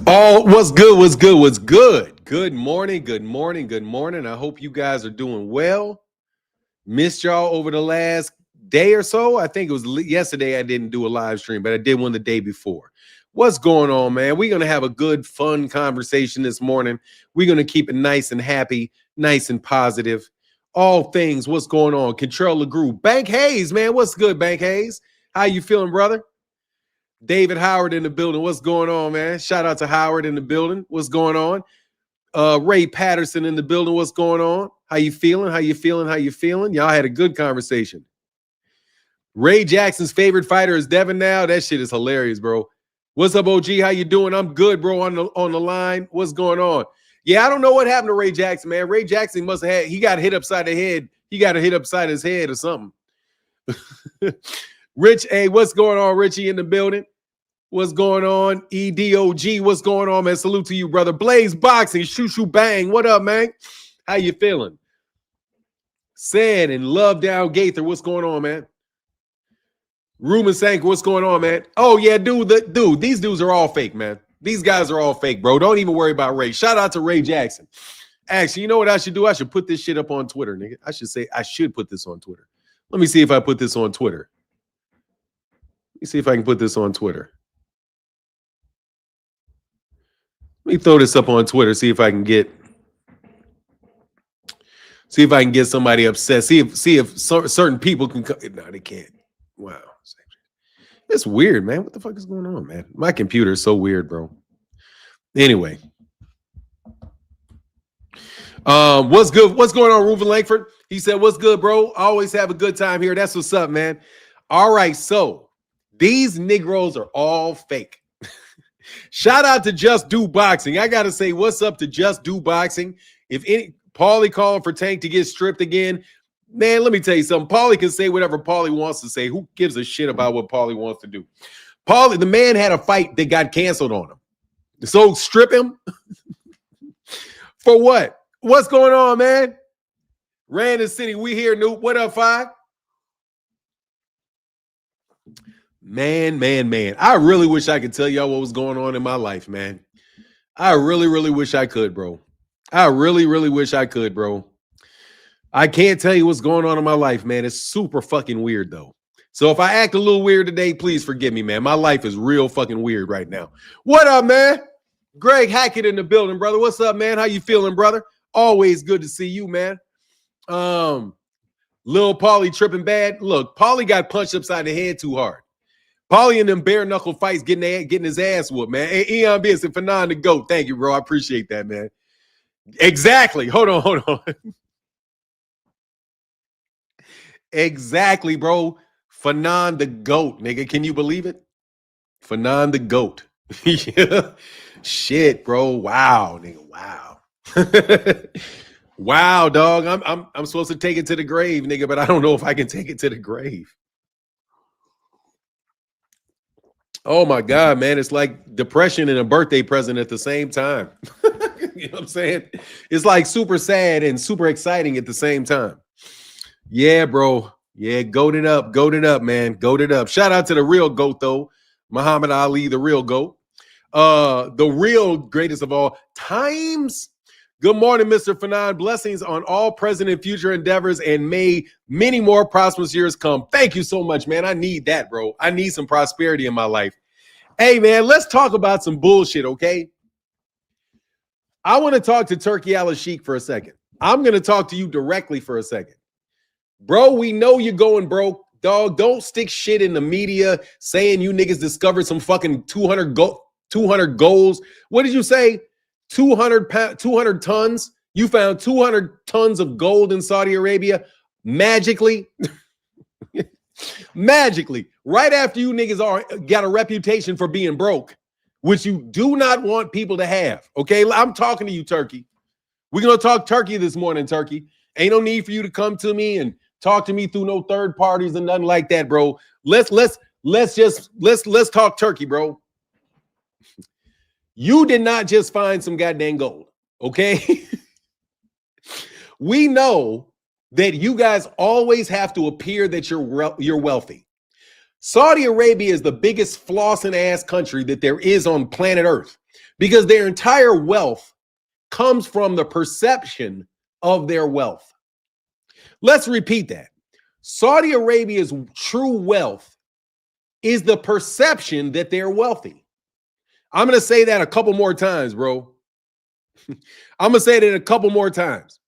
Oh, what's good? What's good? What's good? Good morning. Good morning. Good morning. I hope you guys are doing well. Missed y'all over the last day or so. I think it was yesterday I didn't do a live stream, but I did one the day before. What's going on, man? We're going to have a good, fun conversation this morning. We're going to keep it nice and happy, nice and positive. All things, what's going on? Control the group. Bank Hayes, man. What's good, Bank Hayes? How you feeling, brother? David Howard in the building. What's going on, man? Shout out to Howard in the building. What's going on? Ray Patterson in the building. What's going on? How you feeling? How you feeling? How you feeling? Y'all had a good conversation. Ray Jackson's favorite fighter is Devin now. That shit is hilarious, bro. What's up, OG? How you doing? I'm good, bro. On the line. What's going on? Yeah, I don't know what happened to Ray Jackson, man. Ray Jackson must have he got hit upside the head. He got a hit upside his head or something. Rich, hey, what's going on, Richie in the building? What's going on? EDOG, what's going on, man? Salute to you, brother. Blaze Boxing, shoo bang. What up, man? How you feeling? Sad and Love Down Gaither, what's going on, man? Ruben Sank, what's going on, man? Oh, yeah, dude, these dudes are all fake, man. These guys are all fake, bro. Don't even worry about Ray. Shout out to Ray Jackson. Actually, you know what I should do? I should put this shit up on Twitter, nigga. I should put this on Twitter. Let me see if I put this on Twitter. Let me see if I can put this on Twitter. Let me throw this up on Twitter, see if I can get somebody upset. See if certain people can come. No, they can't. Wow. It's weird, man. What the fuck is going on, man? My computer is so weird, bro. Anyway. What's good? What's going on, Reuben Langford? He said, what's good, bro? I always have a good time here. That's what's up, man. All right, so these Negroes are all fake. Shout out to Just Do Boxing. I got to say, what's up to Just Do Boxing? If any Paulie calling for Tank to get stripped again, man, let me tell you something. Paulie can say whatever Paulie wants to say. Who gives a shit about what Paulie wants to do? Paulie, the man had a fight that got canceled on him. So strip him? For what? What's going on, man? Random City, we here, Noop. What up, Fi? Man. I really wish I could tell y'all what was going on in my life, man. I really wish I could, bro. I really wish I could, bro. I can't tell you what's going on in my life, man. It's super fucking weird, though. So if I act a little weird today, please forgive me, man. My life is real fucking weird right now. What up, man? Greg Hackett in the building, brother. What's up, man? How you feeling, brother? Always good to see you, man. Lil Paulie tripping bad. Look, Paulie got punched upside the head too hard. Paulie in them bare knuckle fights getting his ass whooped, man. Hey, Eon B, it's a Fanon the GOAT. Thank you, bro. I appreciate that, man. Exactly. Hold on. Exactly, bro. Fanon the GOAT, nigga. Can you believe it? Fanon the GOAT. Yeah. Shit, bro. Wow, nigga. Wow. Wow, dog. I'm supposed to take it to the grave, nigga, but I don't know if I can take it to the grave. Oh my God, man. It's like depression and a birthday present at the same time. You know what I'm saying? It's like super sad and super exciting at the same time. Yeah, bro. Yeah, goated up, man. Goated up. Shout out to the real GOAT, though. Muhammad Ali, the real GOAT. The real greatest of all times. Good morning, Mr. Fanon. Blessings on all present and future endeavors, and may many more prosperous years come. Thank you so much, man. I need that, bro. I need some prosperity in my life. Hey, man, let's talk about some bullshit, okay? I want to talk to Turki Alasheik for a second. I'm going to talk to you directly for a second. Bro, we know you're going broke. Dog, don't stick shit in the media saying you niggas discovered some fucking 200 goals. What did you say? 200 tons? You found 200 tons of gold in Saudi Arabia magically? Magically. Right after you niggas got a reputation for being broke, which you do not want people to have. Okay, I'm talking to you, Turki. We're going to talk Turki this morning, Turki. Ain't no need for you to come to me and talk to me through no third parties and nothing like that, bro. Let's talk Turki, bro. You did not just find some goddamn gold, okay? We know that you guys always have to appear that you're wealthy. Saudi Arabia is the biggest flossing ass country that there is on planet Earth because their entire wealth comes from the perception of their wealth. Let's repeat that. Saudi Arabia's true wealth is the perception that they're wealthy. I'm going to say that a couple more times, bro. I'm going to say that a couple more times.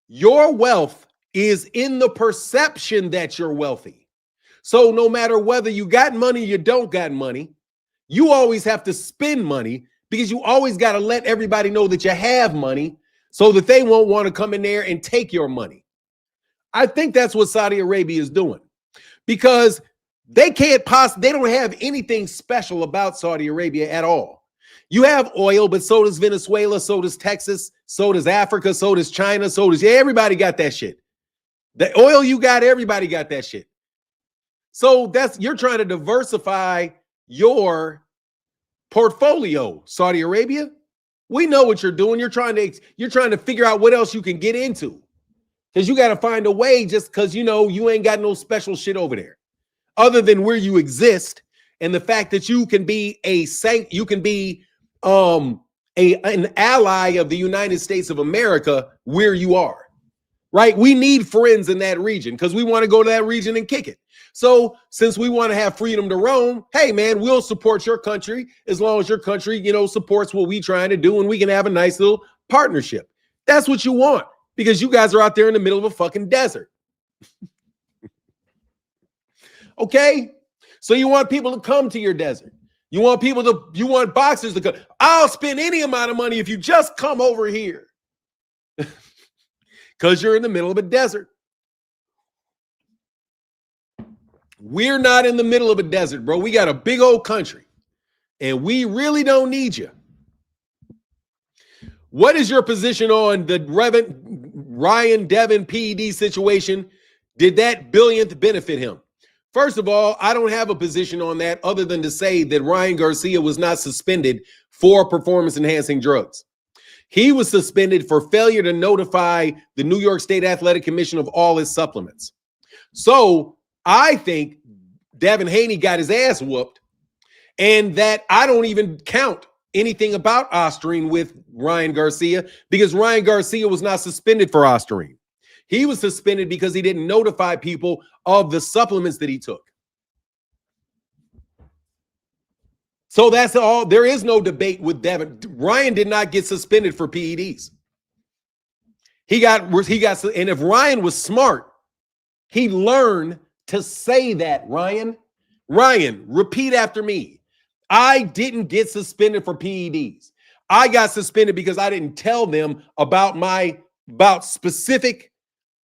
Your wealth is in the perception that you're wealthy. So no matter whether you got money or you don't got money, you always have to spend money because you always got to let everybody know that you have money so that they won't want to come in there and take your money. I think that's what Saudi Arabia is doing because they don't have anything special about Saudi Arabia at all. You have oil, but so does Venezuela, so does Texas, so does Africa, so does China, everybody got that shit. The oil you got, everybody got that shit. So you're trying to diversify your portfolio, Saudi Arabia. We know what you're doing. You're trying to figure out what else you can get into. Because you got to find a way just because you ain't got no special shit over there. Other than where you exist and the fact that you can be an ally of the United States of America where you are, right? We need friends in that region because we want to go to that region and kick it. So since we want to have freedom to roam, hey man, we'll support your country as long as your country, supports what we trying to do and we can have a nice little partnership. That's what you want because you guys are out there in the middle of a fucking desert. Okay? So you want people to come to your desert. You want boxers to come. I'll spend any amount of money if you just come over here. Because you're in the middle of a desert. We're not in the middle of a desert, bro. We got a big old country. And we really don't need you. What is your position on the Ryan Devin PED situation? Did that billionth benefit him? First of all, I don't have a position on that other than to say that Ryan Garcia was not suspended for performance-enhancing drugs. He was suspended for failure to notify the New York State Athletic Commission of all his supplements. So I think Devin Haney got his ass whooped, and that I don't even count anything about Ostarine with Ryan Garcia because Ryan Garcia was not suspended for Ostarine. He was suspended because he didn't notify people of the supplements that he took. So that's all. There is no debate with Devin. Ryan did not get suspended for PEDs. And if Ryan was smart, he learned to say that, Ryan, repeat after me. I didn't get suspended for PEDs. I got suspended because I didn't tell them about specific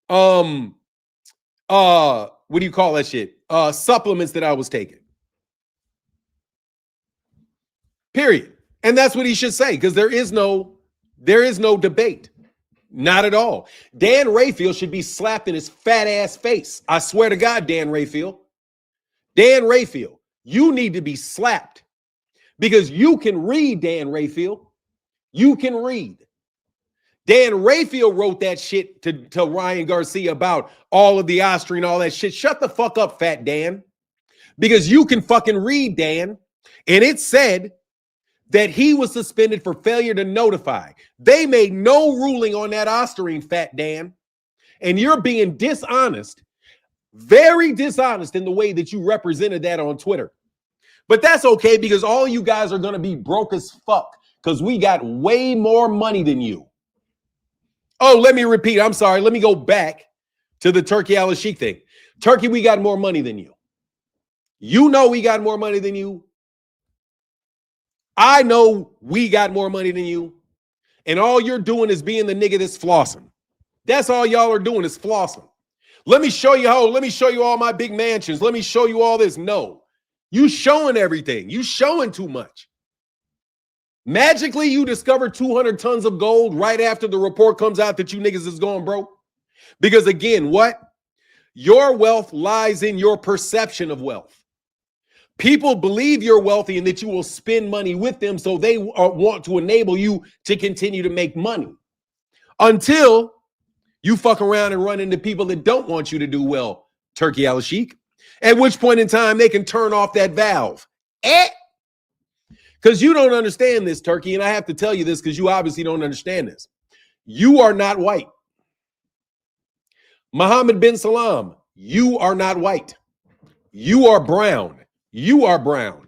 what do you call that shit? Supplements that I was taking. Period. And that's what he should say, because there is no debate. Not at all. Dan Rayfield should be slapped in his fat ass face. I swear to God, Dan Rayfield. Dan Rayfield, you need to be slapped because you can read, Dan Rayfield. You can read. Dan Rayfield wrote that shit to Ryan Garcia about all of the Ostarine and all that shit. Shut the fuck up, fat Dan. Because you can fucking read, Dan. And it said that he was suspended for failure to notify. They made no ruling on that Ostarine, fat Dan. And you're being dishonest, very dishonest in the way that you represented that on Twitter. But that's okay because all you guys are going to be broke as fuck because we got way more money than you. Oh, let me repeat. I'm sorry. Let me go back to the Turki Alasheik thing. Turki, we got more money than you. You know we got more money than you. I know we got more money than you. And all you're doing is being the nigga that's flossing. That's all y'all are doing is flossing. Let me show you let me show you all my big mansions. Let me show you all this. No. You showing everything. You showing too much. Magically, you discover 200 tons of gold right after the report comes out that you niggas is going broke. Because again, what? Your wealth lies in your perception of wealth. People believe you're wealthy and that you will spend money with them, so they want to enable you to continue to make money. Until You fuck around and run into people that don't want you to do well, Turki Alasheik. At which point in time they can turn off that valve. Because you don't understand this, Turki, and I have to tell you this because you obviously don't understand this. You are not white. Mohammed bin Salam, you are not white. You are brown. You are brown.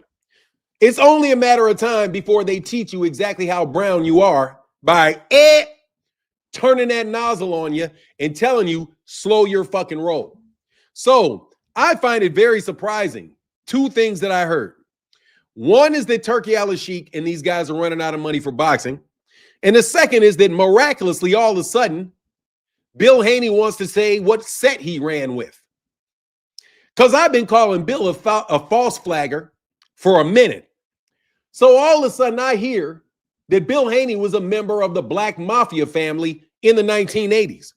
It's only a matter of time before they teach you exactly how brown you are by turning that nozzle on you and telling you, slow your fucking roll. So I find it very surprising. Two things that I heard. One is that Turki Alasheik and these guys are running out of money for boxing. And the second is that miraculously, all of a sudden, Bill Haney wants to say what set he ran with. Because I've been calling Bill a false flagger for a minute. So all of a sudden I hear that Bill Haney was a member of the Black Mafia family in the 1980s.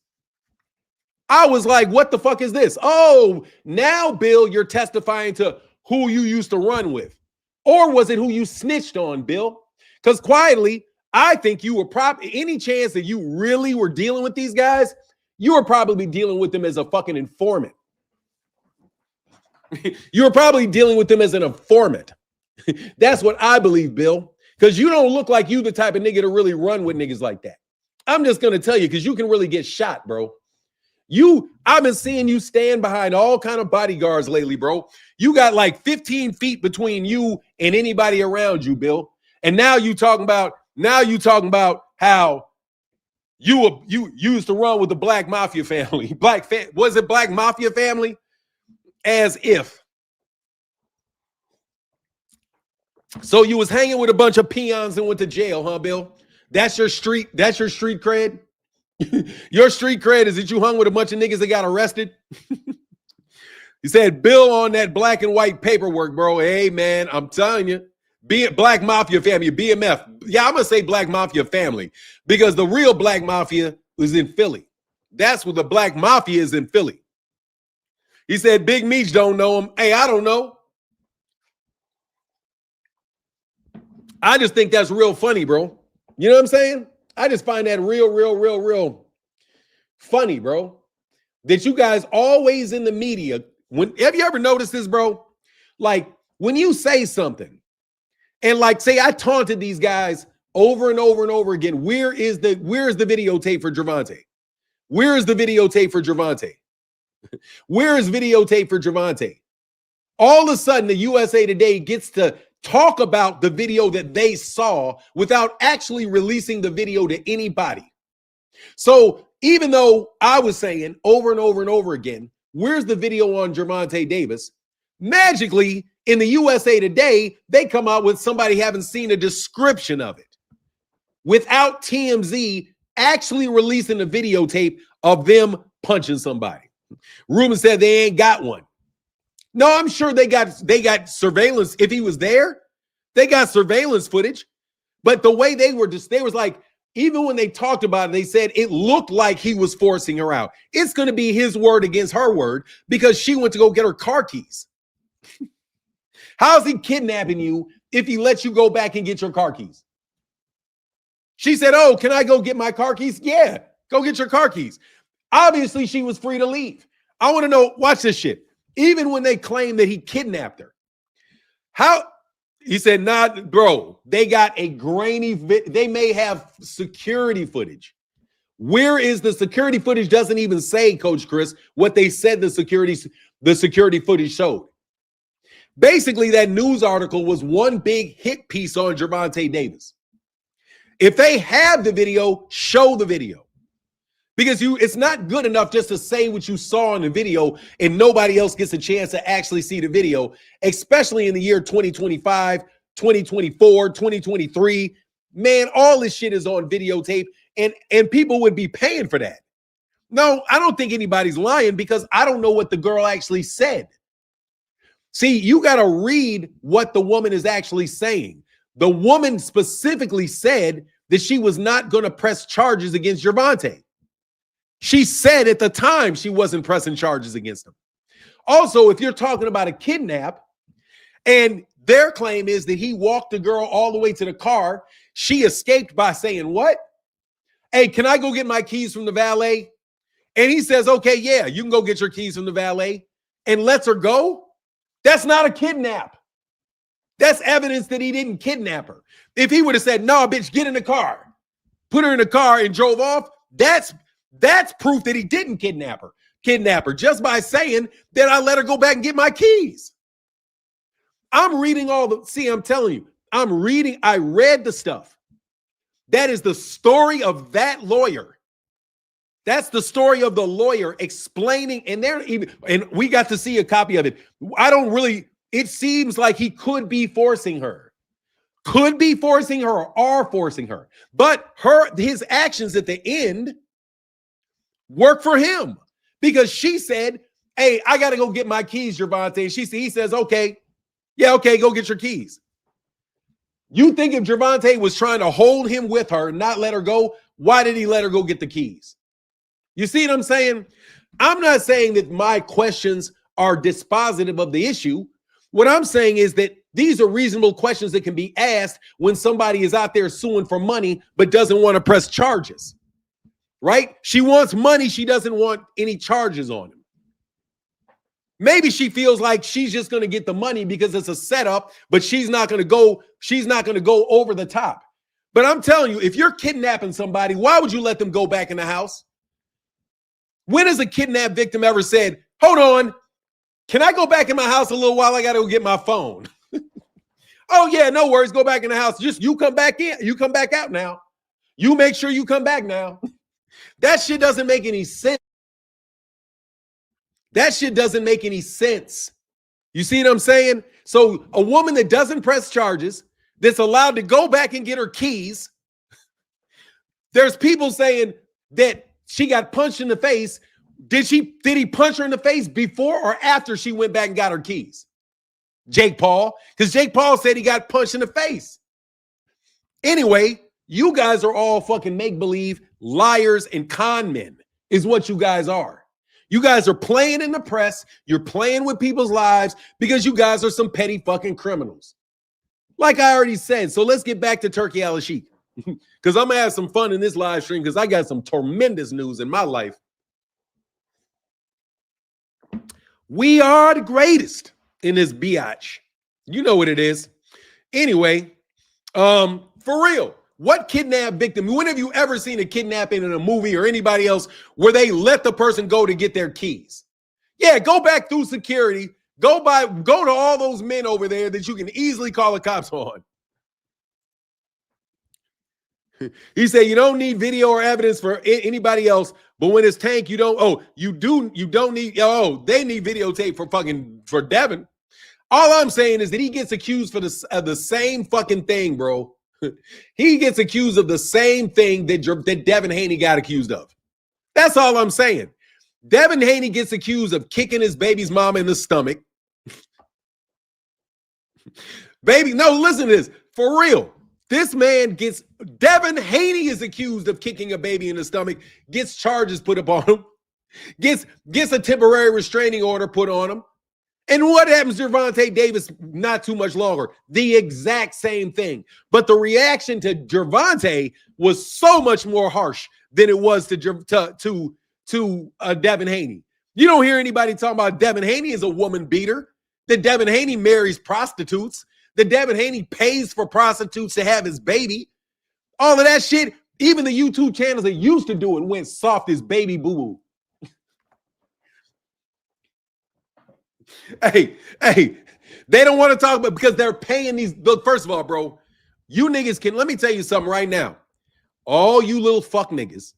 I was like, what the fuck is this? Oh, now, Bill, you're testifying to who you used to run with. Or was it who you snitched on, Bill? Because quietly, I think you were any chance that you really were dealing with these guys, you were probably dealing with them as a fucking informant. You were probably dealing with them as an informant. That's what I believe, Bill. Because you don't look like you the type of nigga to really run with niggas like that. I'm just going to tell you because you can really get shot, bro. I've been seeing you stand behind all kind of bodyguards lately, bro. You got like 15 feet between you and anybody around you, Bill. And now you talking about how you used to run with the Black Mafia family. Was it Black Mafia family? As if. So you was hanging with a bunch of peons and went to jail, huh, Bill? That's your street cred? Your street cred is that you hung with a bunch of niggas that got arrested? He said, Bill on that black and white paperwork, bro. Hey, man, I'm telling you, be it Black Mafia family, BMF. Yeah, I'm going to say Black Mafia family because the real Black Mafia was in Philly. That's what the Black Mafia is in Philly. He said, Big Meech don't know him. Hey, I don't know. I just think that's real funny, bro. You know what I'm saying? I just find that real funny, bro. That you guys always in the media. Have you ever noticed this, bro? Like when you say something and like say I taunted these guys over and over and over again. Where is the videotape for Gervonta? Where is the videotape for Gervonta? Where is videotape for Gervonta? All of a sudden, the USA Today gets to talk about the video that they saw without actually releasing the video to anybody. So even though I was saying over and over and over again, where's the video on Gervonta Davis? Magically, in the USA Today, they come out with somebody having seen a description of it without TMZ actually releasing a videotape of them punching somebody. Ruben said they ain't got one. No, I'm sure they got surveillance. If he was there, they got surveillance footage. But the way they was like, even when they talked about it, they said it looked like he was forcing her out. It's going to be his word against her word because she went to go get her car keys. How is he kidnapping you if he lets you go back and get your car keys? She said, oh, can I go get my car keys? Yeah, go get your car keys. Obviously, she was free to leave. I want to know, watch this shit. Even when they claim that he kidnapped her. He said, nah, bro, they got a grainy, they may have security footage. Where is the security footage? Doesn't even say, Coach Chris, what they said the security footage showed. Basically, that news article was one big hit piece on Gervonta Davis. If they have the video, show the video. Because it's not good enough just to say what you saw in the video and nobody else gets a chance to actually see the video, especially in the year 2025, 2024, 2023. Man, all this shit is on videotape and people would be paying for that. No, I don't think anybody's lying because I don't know what the girl actually said. See, you got to read what the woman is actually saying. The woman specifically said that she was not going to press charges against Gervonta. She said at the time she wasn't pressing charges against him. Also, if you're talking about a kidnap and their claim is that he walked the girl all the way to the car, she escaped by saying what? Hey, can I go get my keys from the valet? and he says, okay, yeah, you can go get your keys from the valet, and lets her go, that's not a kidnap. That's evidence that he didn't kidnap her. If he would have said, no, bitch, get in the car, put her in the car and drove off, that's proof that he didn't kidnap her just by saying that I let her go back and get my keys. I'm reading I'm telling you, I read the stuff. That is the story of that lawyer. That's the story of the lawyer explaining, and we got to see a copy of it. It seems like he could be forcing her. Could be forcing her or are forcing her. But his actions at the end work for him because she said, hey, I got to go get my keys, Gervonta. And he says, okay, yeah, okay, go get your keys. You think if Gervonta was trying to hold him with her, not let her go, why did he let her go get the keys? You see what I'm saying? I'm not saying that my questions are dispositive of the issue. What I'm saying is that these are reasonable questions that can be asked when somebody is out there suing for money but doesn't want to press charges, right? She wants money. She doesn't want any charges on him. Maybe she feels like she's just going to get the money because it's a setup, but she's not going to go over the top. But I'm telling you, if you're kidnapping somebody, why would you let them go back in the house? When has a kidnapped victim ever said, hold on, can I go back in my house a little while? I got to go get my phone. Oh, yeah, no worries. Go back in the house. Just you come back in. You come back out now. You make sure you come back now. That shit doesn't make any sense. That shit doesn't make any sense. You see what I'm saying? So a woman that doesn't press charges, that's allowed to go back and get her keys. There's people saying that she got punched in the face. Did he punch her in the face before or after she went back and got her keys? Jake Paul, because Jake Paul said he got punched in the face. Anyway, you guys are all fucking make-believe liars and con men is what you guys are. You guys are playing in the press. You're playing with people's lives because you guys are some petty fucking criminals. Like I already said, so let's get back to Turki Alasheik because I'm going to have some fun in this live stream because I got some tremendous news in my life. We are the greatest in this biatch. You know what it is. Anyway, for real, what kidnapped victim? When have you ever seen a kidnapping in a movie or anybody else where they let the person go to get their keys? Yeah, go back through security. Go to all those men over there that you can easily call the cops on. He said you don't need video or evidence for anybody else, but when it's Tank, you don't. Oh, you don't need. Oh, they need videotape for Devin. All I'm saying is that he gets accused for the same fucking thing, bro. He gets accused of the same thing that Devin Haney got accused of. That's all I'm saying. Devin Haney gets accused of kicking his baby's mama in the stomach. Listen to this. For real. Devin Haney is accused of kicking a baby in the stomach, gets charges put upon him, gets a temporary restraining order put on him. And what happens to Gervonta Davis not too much longer? The exact same thing. But the reaction to Gervonta was so much more harsh than it was to Devin Haney. You don't hear anybody talking about Devin Haney as a woman beater, that Devin Haney marries prostitutes, that Devin Haney pays for prostitutes to have his baby. All of that shit, even the YouTube channels that used to do it went soft as baby boo-boo. Hey, they don't want to talk about because they're paying these. Look, first of all, bro, you niggas let me tell you something right now. All you little fuck niggas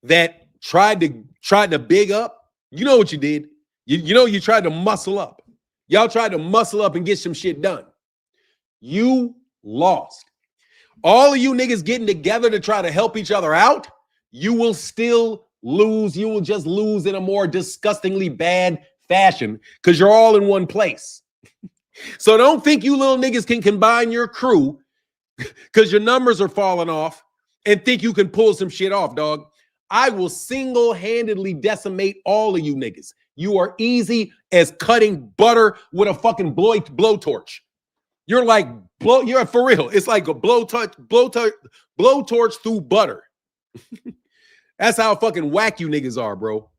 that tried to big up, you know what you did. You tried to muscle up. Y'all tried to muscle up and get some shit done. You lost. All of you niggas getting together to try to help each other out, you will still lose. You will just lose in a more disgustingly bad fashion because you're all in one place. So don't think you little niggas can combine your crew because your numbers are falling off and think you can pull some shit off, dog. I will single-handedly decimate all of you niggas. You are easy as cutting butter with a fucking blowtorch. You're like you're for real. It's like a blowtorch through butter. That's how fucking whack you niggas are, bro.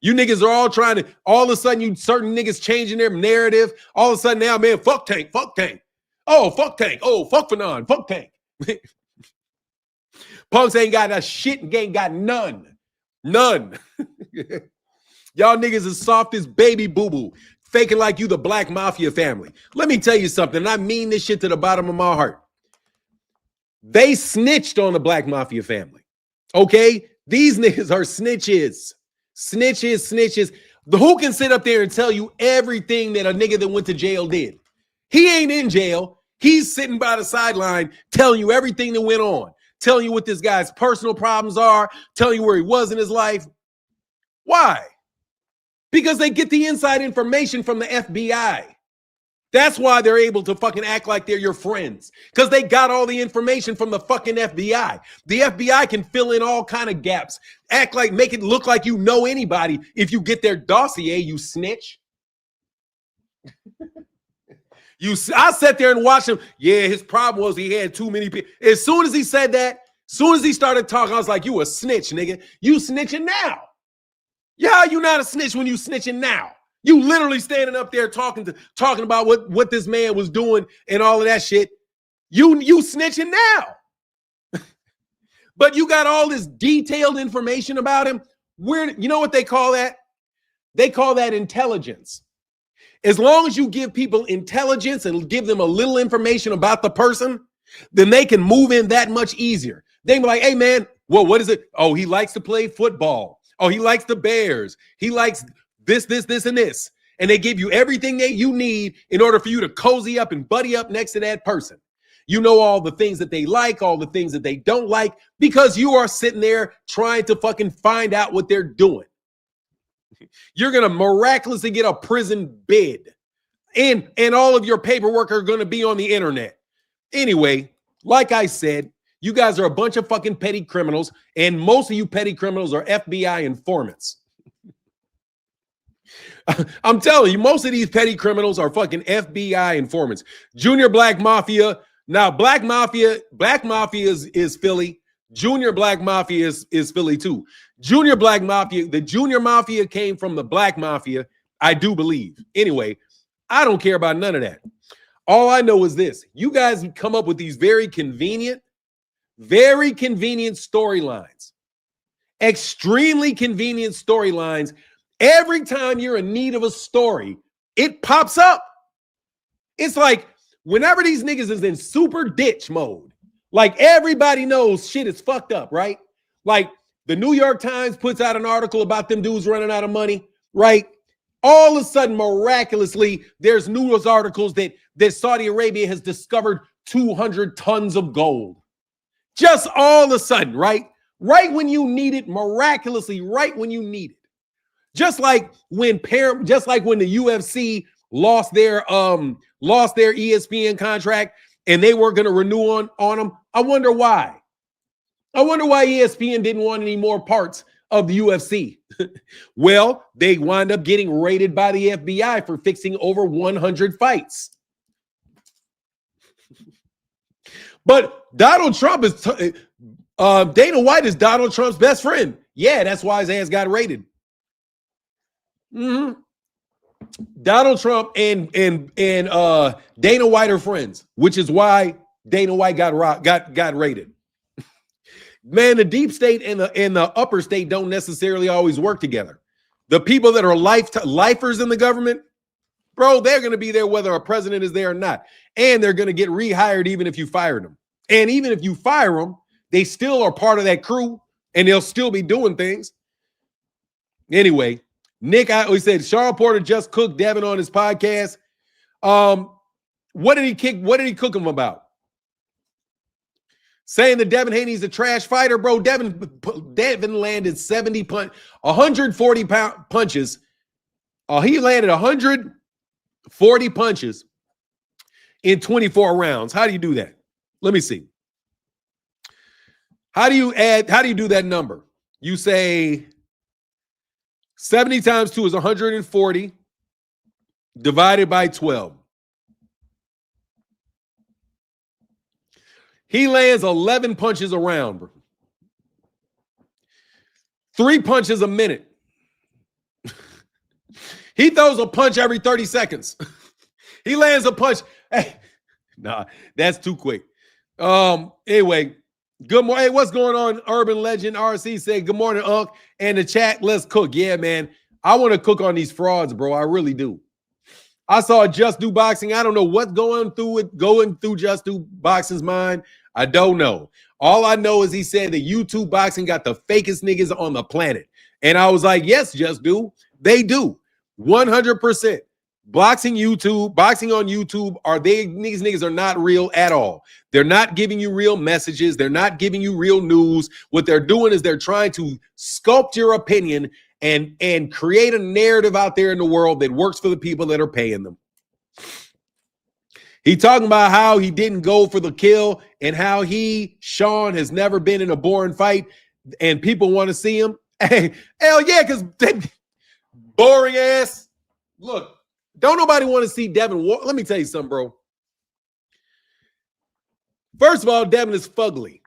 You niggas are all trying to, all of a sudden, you certain niggas changing their narrative. All of a sudden now, man, fuck Tank, fuck Tank. Oh, fuck Tank. Oh, fuck Fanon, fuck Tank. Punks ain't got a shit and ain't got none. None. Y'all niggas is soft as baby boo-boo, faking like you the Black Mafia family. Let me tell you something, and I mean this shit to the bottom of my heart. They snitched on the Black Mafia family, okay? These niggas are snitches. Snitches. Who can sit up there and tell you everything that a nigga that went to jail did? He ain't in jail. He's sitting by the sideline telling you everything that went on, telling you what this guy's personal problems are, telling you where he was in his life. Why? Because they get the inside information from the FBI. That's why they're able to fucking act like they're your friends, because they got all the information from the fucking FBI. The FBI can fill in all kind of gaps, act like, make it look like you know anybody. If you get their dossier, you snitch. I sat there and watched him. Yeah, his problem was he had too many people. As soon as he said that, as soon as he started talking, I was like, you a snitch, nigga. You snitching now. Yeah, you not a snitch when you snitching now. You literally standing up there talking about what this man was doing and all of that shit. You snitching now. But you got all this detailed information about him. You know what they call that? They call that intelligence. As long as you give people intelligence and give them a little information about the person, then they can move in that much easier. They be like, hey man, well, what is it? Oh, he likes to play football. Oh, he likes the Bears. He likes this, and this. And they give you everything that you need in order for you to cozy up and buddy up next to that person. You know all the things that they like, all the things that they don't like, because you are sitting there trying to fucking find out what they're doing. You're going to miraculously get a prison bid. And all of your paperwork are going to be on the internet. Anyway, like I said, you guys are a bunch of fucking petty criminals, and most of you petty criminals are FBI informants. I'm telling you, most of these petty criminals are fucking FBI informants. Junior Black Mafia. Now, Black Mafia is Philly. Junior Black Mafia is Philly too. Junior Black Mafia, the Junior Mafia came from the Black Mafia, I do believe. Anyway, I don't care about none of that. All I know is this. You guys come up with these very convenient storylines. Extremely convenient storylines. Every time you're in need of a story, it pops up. It's like whenever these niggas is in super ditch mode, like everybody knows shit is fucked up, right? Like the New York Times puts out an article about them dudes running out of money, right? All of a sudden, miraculously, there's news articles that Saudi Arabia has discovered 200 tons of gold. Just all of a sudden, right? Right when you need it, miraculously, right when you need it. Just like when the UFC lost their ESPN contract and they weren't going to renew on them. I wonder why. I wonder why ESPN didn't want any more parts of the UFC. Well, they wind up getting raided by the FBI for fixing over 100 fights. But Donald Trump is Dana White is Donald Trump's best friend. Yeah, that's why his ass got raided. Mm-hmm. Donald Trump and Dana White are friends, which is why Dana White got raided. Man, the deep state and the upper state don't necessarily always work together. The people that are lifers in the government, bro, they're going to be there whether a president is there or not. And they're going to get rehired even if you fired them. And even if you fire them, they still are part of that crew and they'll still be doing things. Anyway, Nick, he said, Sean Porter just cooked Devin on his podcast. What did he cook him about? Saying that Devin Haney's a trash fighter, bro. Devin landed 140 punches. He landed 140 punches in 24 rounds. How do you do that? Let me see. How do you do that number? You say 70 times 2 is 140 divided by 12. He lands 11 punches a round, bro. 3 punches a minute. He throws a punch every 30 seconds. He lands a punch. Hey, nah, that's too quick. Anyway, good morning. Hey, what's going on? Urban Legend RC said, good morning, Unc. And the chat, let's cook. Yeah, man. I want to cook on these frauds, bro. I really do. I saw Just Do Boxing. I don't know what's going through Just Do Boxing's mind. I don't know. All I know is he said that YouTube boxing got the fakest niggas on the planet. And I was like, yes, Just Do. They do. 100%. Boxing on YouTube, these niggas are not real at all. They're not giving you real messages. They're not giving you real news. What they're doing is they're trying to sculpt your opinion and create a narrative out there in the world that works for the people that are paying them. He talking about how he didn't go for the kill and how Sean has never been in a boring fight and people want to see him. Hey, hell yeah, because boring ass. Look, don't nobody want to see Devin. Let me tell you something, bro. First of all, Devin is fugly.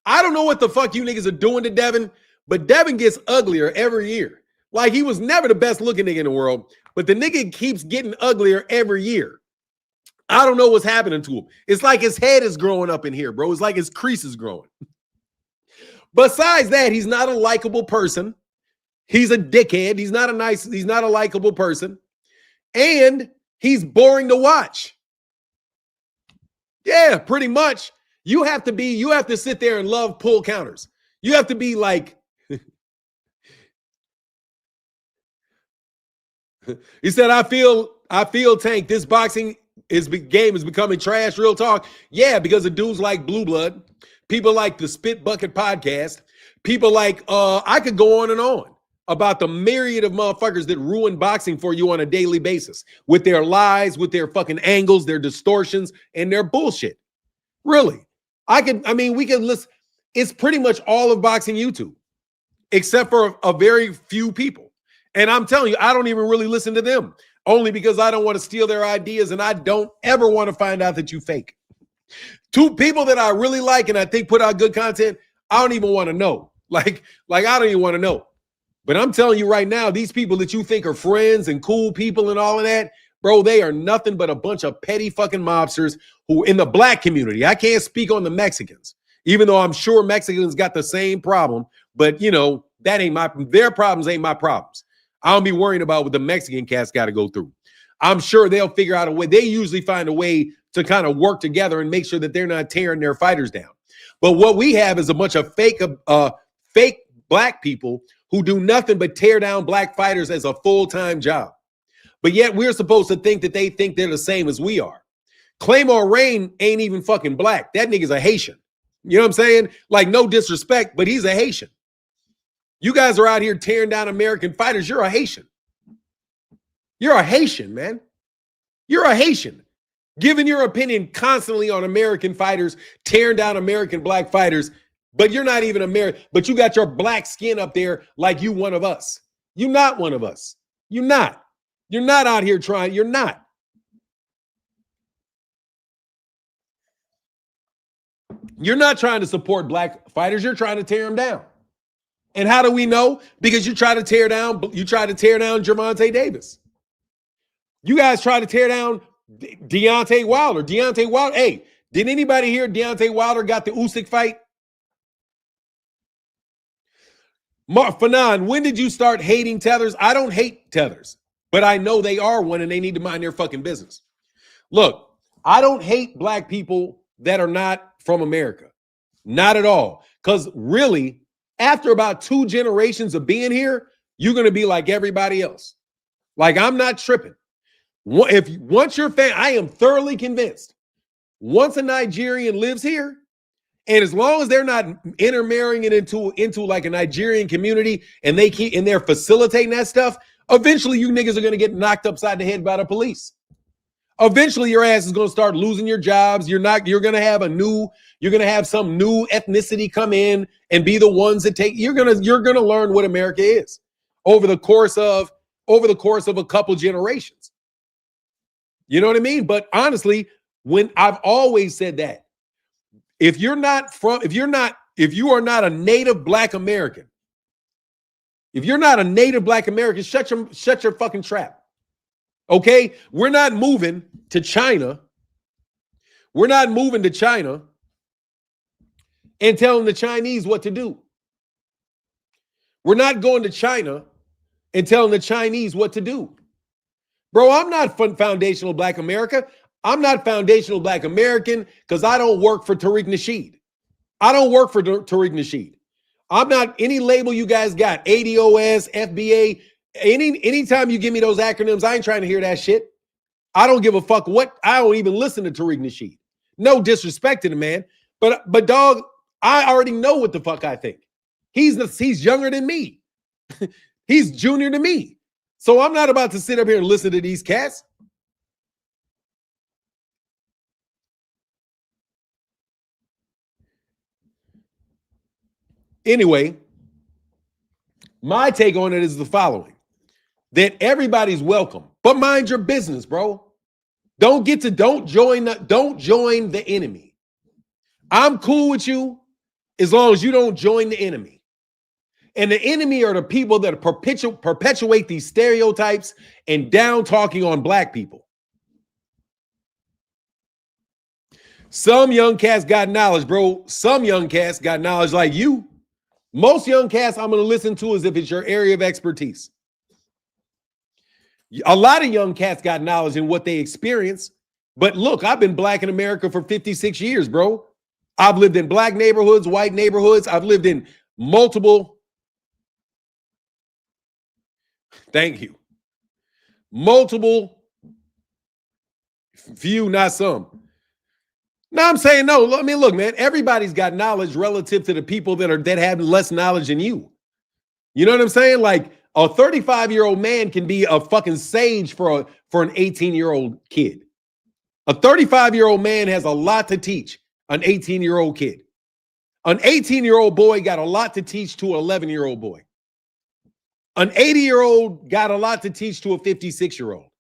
I don't know what the fuck you niggas are doing to Devin, but Devin gets uglier every year. Like, he was never the best looking nigga in the world, but the nigga keeps getting uglier every year. I don't know what's happening to him. It's like his head is growing up in here, bro. It's like his crease is growing. Besides that, he's not a likable person. He's a dickhead. He's not a likable person. And he's boring to watch. Yeah, pretty much. You have to sit there and love pull counters. You have to be like, he said, I feel Tank, this boxing game is becoming trash, real talk. Yeah, because of dudes like Blue Blood, people like the Spit Bucket podcast, people like, I could go on and on about the myriad of motherfuckers that ruin boxing for you on a daily basis with their lies, with their fucking angles, their distortions, and their bullshit. Really. We can listen. It's pretty much all of boxing YouTube, except for a very few people. And I'm telling you, I don't even really listen to them, only because I don't want to steal their ideas, and I don't ever want to find out that you fake. Two people that I really like and I think put out good content, I don't even want to know. Like I don't even want to know. But I'm telling you right now, these people that you think are friends and cool people and all of that, bro, they are nothing but a bunch of petty fucking mobsters who in the black community. I can't speak on the Mexicans, even though I'm sure Mexicans got the same problem. But, you know, their problems ain't my problems. I don't be worrying about what the Mexican cats got to go through. I'm sure they'll figure out a way. They usually find a way to kind of work together and make sure that they're not tearing their fighters down. But what we have is a bunch of fake black people who do nothing but tear down black fighters as a full-time job. But yet we're supposed to think that they think they're the same as we are. Claymore Rain ain't even fucking black. That nigga's a Haitian. You know what I'm saying? Like, no disrespect, but he's a Haitian. You guys are out here tearing down American fighters. You're a Haitian. You're a Haitian, man. You're a Haitian. Giving your opinion constantly on American fighters, tearing down American black fighters, but you're not even American. But you got your black skin up there like you one of us. You're not one of us. You're not. You're not out here trying. You're not. You're not trying to support black fighters. You're trying to tear them down. And how do we know? Because you try to tear down Gervonta Davis. You guys try to tear down Deontay Wilder. Hey, did anybody hear Deontay Wilder got the Usyk fight? Fanon, when did you start hating tethers? I don't hate tethers, but I know they are one and they need to mind their fucking business. Look, I don't hate black people that are not from America. Not at all. Because really, after about 2 generations of being here, you're going to be like everybody else. Like, I'm not tripping. Once you're I am thoroughly convinced, once a Nigerian lives here, and as long as they're not intermarrying it into like a Nigerian community and they're facilitating that stuff, eventually you niggas are going to get knocked upside the head by the police. Eventually your ass is going to start losing your jobs. You're going to have some new ethnicity come in and be the ones that you're going to learn what America is over the course of a couple generations. You know what I mean? But honestly, when I've always said that, if you are not a native black American, If you're not a native Black American, shut your fucking trap. Okay? We're not moving to China. We're not moving to China and telling the Chinese what to do. We're not going to China and telling the Chinese what to do. Bro, I'm not foundational Black America. I'm not foundational Black American because I don't work for Tariq Nasheed. I don't work for Tariq Nasheed. I'm not any label you guys got, ADOS, FBA. Anytime you give me those acronyms, I ain't trying to hear that shit. I don't give a fuck what. I don't even listen to Tariq Nasheed. No disrespect to the man, but dog, I already know what the fuck I think. He's younger than me. He's junior to me. So I'm not about to sit up here and listen to these cats. Anyway, my take on it is the following: that everybody's welcome, but mind your business, bro. Don't join the enemy. I'm cool with you as long as you don't join the enemy. And the enemy are the people that perpetuate these stereotypes and down talking on Black people. Some young cats got knowledge, bro. Some young cats got knowledge like you. Most young cats I'm going to listen to as if it's your area of expertise. A lot of young cats got knowledge in what they experience. But look, I've been Black in America for 56 years, bro. I've lived in Black neighborhoods, white neighborhoods. I've lived in multiple. Thank you. Multiple. Few, not some. No, I'm saying no. I mean, look, man, everybody's got knowledge relative to the people that have less knowledge than you. You know what I'm saying? Like a 35-year-old man can be a fucking sage for an 18-year-old kid. A 35-year-old man has a lot to teach an 18-year-old kid. An 18-year-old boy got a lot to teach to an 11-year-old boy. An 80-year-old got a lot to teach to a 56-year-old.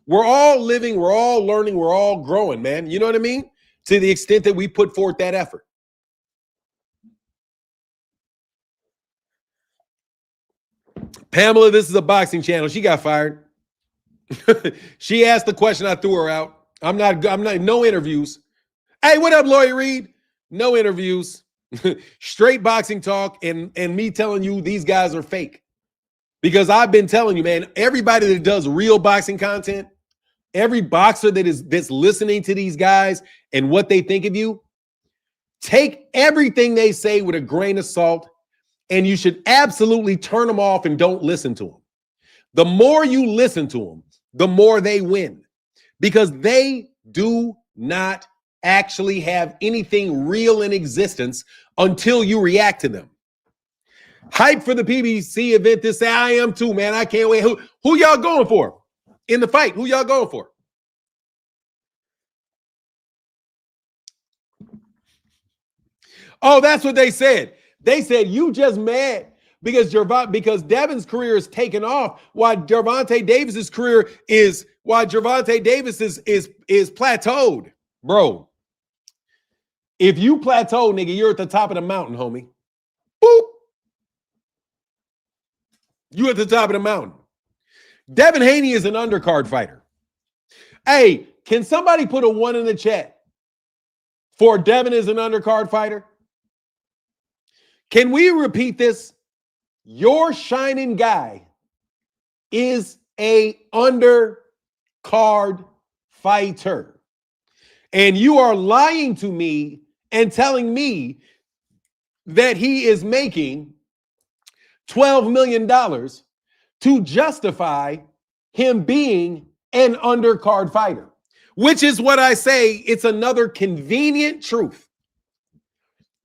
We're all living, we're all learning, we're all growing, man. You know what I mean? To the extent that we put forth that effort. Pamela, this is a boxing channel. She got fired. She asked the question, I threw her out. I'm not, no interviews. Hey, what up, Lawyer Reed? No interviews. Straight boxing talk and me telling you these guys are fake. Because I've been telling you, man, everybody that does real boxing content, every boxer that's listening to these guys and what they think of you, take everything they say with a grain of salt, and you should absolutely turn them off and don't listen to them. The more you listen to them, the more they win, because they do not actually have anything real in existence until you react to them. Hype for the PBC event this Saturday. I am too, man. I can't wait. Who y'all going for in the fight? Who y'all going for? Oh, that's what they said. They said you just mad because Devin's career is taken off while Gervonta Davis's career is plateaued. Bro, if you plateau, nigga, you're at the top of the mountain, homie. Boop. You at the top of the mountain. Devin Haney is an undercard fighter. Hey, can somebody put a 1 in the chat for Devin is an undercard fighter? Can we repeat this? Your shining guy is a undercard fighter. And you are lying to me and telling me that he is making $12 million to justify him being an undercard fighter, which is what I say. It's another convenient truth.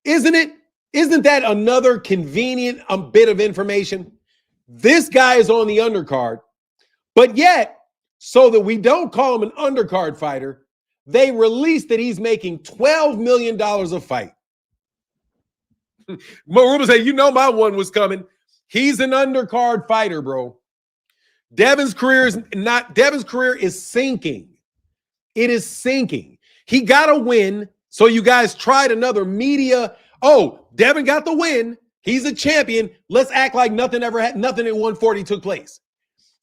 Isn't it? Isn't that another convenient bit of information? This guy is on the undercard, but yet, so that we don't call him an undercard fighter, they released that he's making $12 million a fight. Maruba said, you know my one was coming. He's an undercard fighter, bro. Devin's career is sinking. It is sinking. He got a win, so you guys tried another media. Oh, Devin got the win. He's a champion. Let's act like nothing at 140 took place.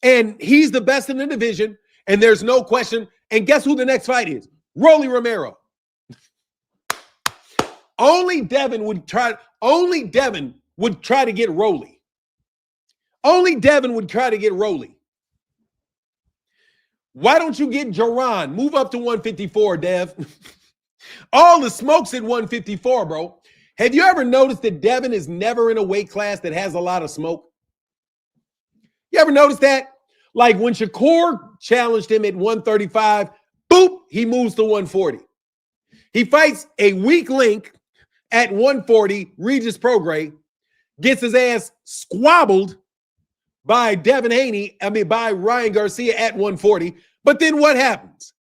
And he's the best in the division, and there's no question. And guess who the next fight is? Rolly Romero. Only Devin would try to get Rolly. Only Devin would try to get Rolly. Why don't you get Jaron? Move up to 154, Dev. All the smoke's at 154, bro. Have you ever noticed that Devin is never in a weight class that has a lot of smoke? You ever notice that? Like when Shakur challenged him at 135, boop, he moves to 140. He fights a weak link at 140, Regis Prograis, gets his ass squabbled by by Ryan Garcia at 140. But then what happens?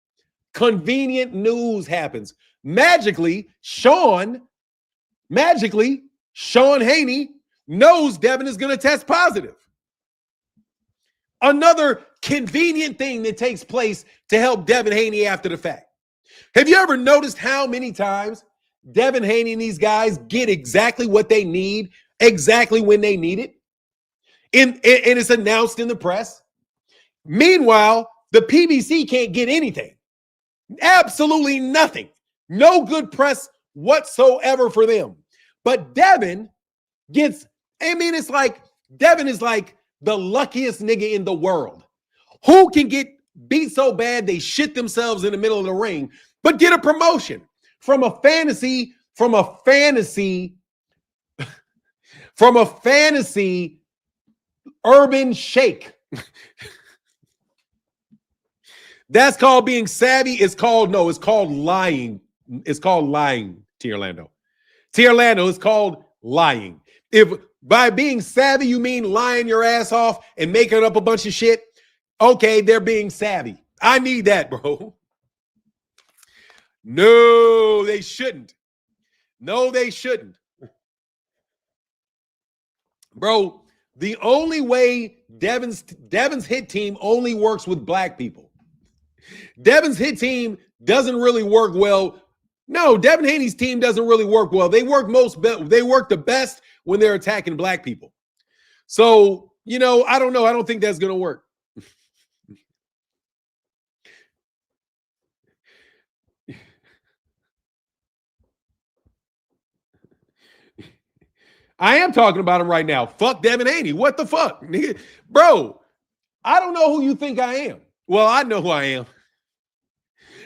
Convenient news happens. Magically, Sean Haney knows Devin is going to test positive. Another convenient thing that takes place to help Devin Haney after the fact. Have you ever noticed how many times Devin Haney and these guys get exactly what they need, exactly when they need it? And it's announced in the press. Meanwhile, the PBC can't get anything. Absolutely nothing. No good press whatsoever for them. But Devin gets, it's like Devin is like the luckiest nigga in the world. Who can get beat so bad they shit themselves in the middle of the ring, but get a promotion from a fantasy urban shake. That's called being savvy. It's called lying. It's called lying, T. Orlando. T. Orlando is called lying. If by being savvy you mean lying your ass off and making up a bunch of shit, okay, they're being savvy. I need that, bro. No, they shouldn't. No, they shouldn't. Bro, the only way Devin's hit team only works with black people. Devin's hit team doesn't really work well. No, Devin Haney's team doesn't really work well. They work the best when they're attacking black people. So, I don't know. I don't think that's going to work. I am talking about him right now. Fuck Devin Haney. What the fuck? Bro, I don't know who you think I am. Well, I know who I am.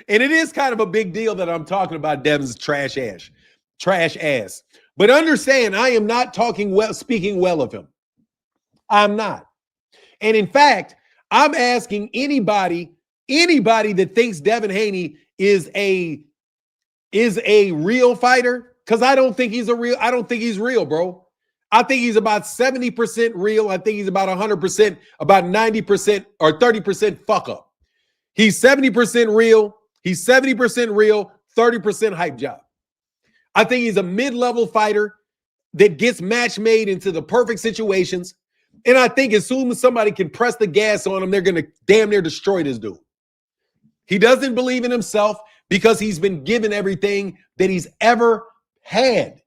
And it is kind of a big deal that I'm talking about Devin's trash ass. But understand, I am not speaking well of him. I'm not. And in fact, I'm asking anybody that thinks Devin Haney is a real fighter, because I don't think he's real, bro. I think he's about 70% real. I think he's about 100%, about 90% or 30% fuck up. He's 70% real. He's 70% real, 30% hype job. I think he's a mid-level fighter that gets match made into the perfect situations. And I think as soon as somebody can press the gas on him, they're going to damn near destroy this dude. He doesn't believe in himself because he's been given everything that he's ever had.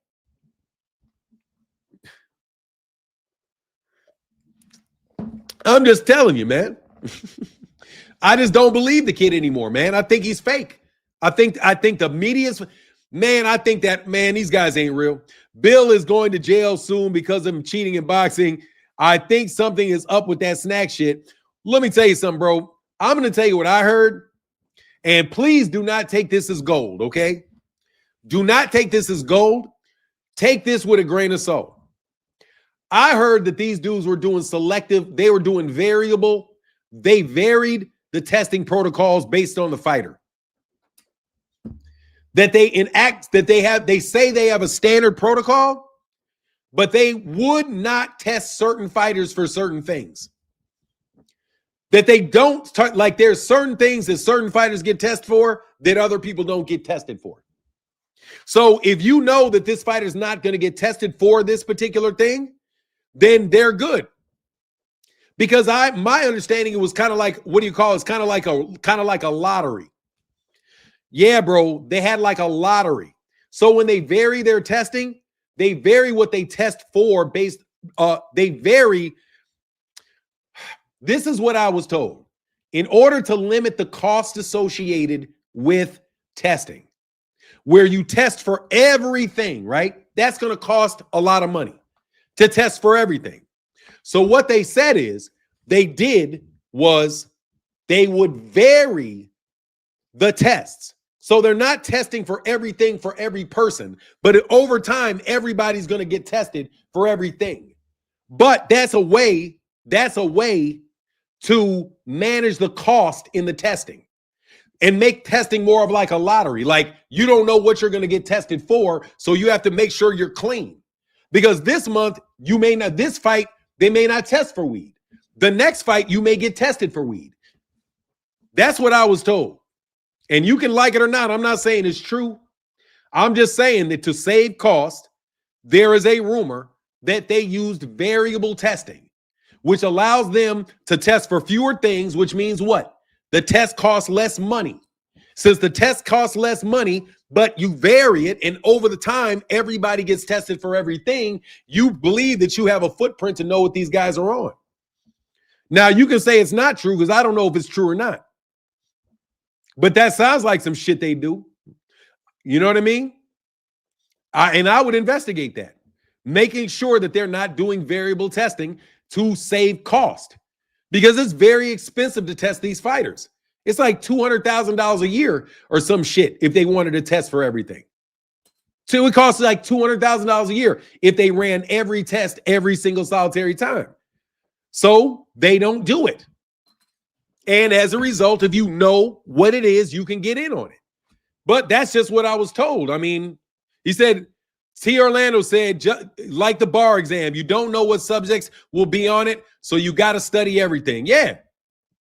I'm just telling you, man. I just don't believe the kid anymore, man. I think he's fake. I think the media's, man, I think that, man, these guys ain't real. Bill is going to jail soon because of him cheating in boxing. I think something is up with that snack shit. Let me tell you something, bro. I'm going to tell you what I heard. And please do not take this as gold, okay? Do not take this as gold. Take this with a grain of salt. I heard that these dudes were doing selective. They were doing variable. They varied the testing protocols based on the fighter. That they say they have a standard protocol, but they would not test certain fighters for certain things. That they don't, like there's certain things that certain fighters get tested for that other people don't get tested for. So if you know that this fighter is not going to get tested for this particular thing, then they're good. Because my understanding, it was kind of like, what do you call it? It's kind of like a lottery. Yeah, bro, they had like a lottery. So when they vary their testing, They vary what they test for based, they vary. This is what I was told. In order to limit the cost associated with testing, where you test for everything, right? That's going to cost a lot of money to test for everything. So what they said is they would vary the tests. So they're not testing for everything for every person, but over time, everybody's going to get tested for everything. But that's a way to manage the cost in the testing and make testing more of like a lottery. Like, you don't know what you're going to get tested for, so you have to make sure you're clean. Because this month, this fight, they may not test for weed. The next fight, you may get tested for weed. That's what I was told. And you can like it or not. I'm not saying it's true. I'm just saying that to save cost, there is a rumor that they used variable testing, which allows them to test for fewer things, which means what? The test costs less money. Since the test costs less money, but you vary it, and over the time, everybody gets tested for everything, you believe that you have a footprint to know what these guys are on. Now, you can say it's not true because I don't know if it's true or not. But that sounds like some shit they do. You know what I mean? I would investigate that, making sure that they're not doing variable testing to save cost, because it's very expensive to test these fighters. It's like $200,000 a year or some shit if they wanted to test for everything. So it costs like $200,000 a year if they ran every test every single solitary time. So they don't do it. And as a result, if you know what it is, you can get in on it. But that's just what I was told. I mean, he said, T. Orlando said, like the bar exam, you don't know what subjects will be on it, so you got to study everything. Yeah,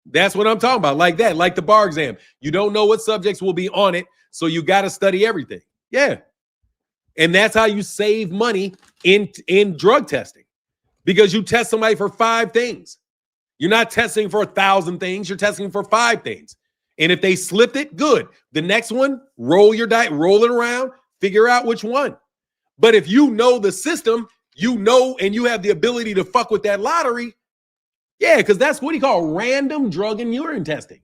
that's what I'm talking about. Like that, like the bar exam. You don't know what subjects will be on it, so you got to study everything. Yeah. And that's how you save money in drug testing, because you test somebody for 5 things. You're not testing for 1,000 things. You're testing for 5 things. And if they slipped it, good. The next one, roll your dice, roll it around, figure out which one. But if you know the system, you know, and you have the ability to fuck with that lottery, yeah, because that's what he called random drug and urine testing.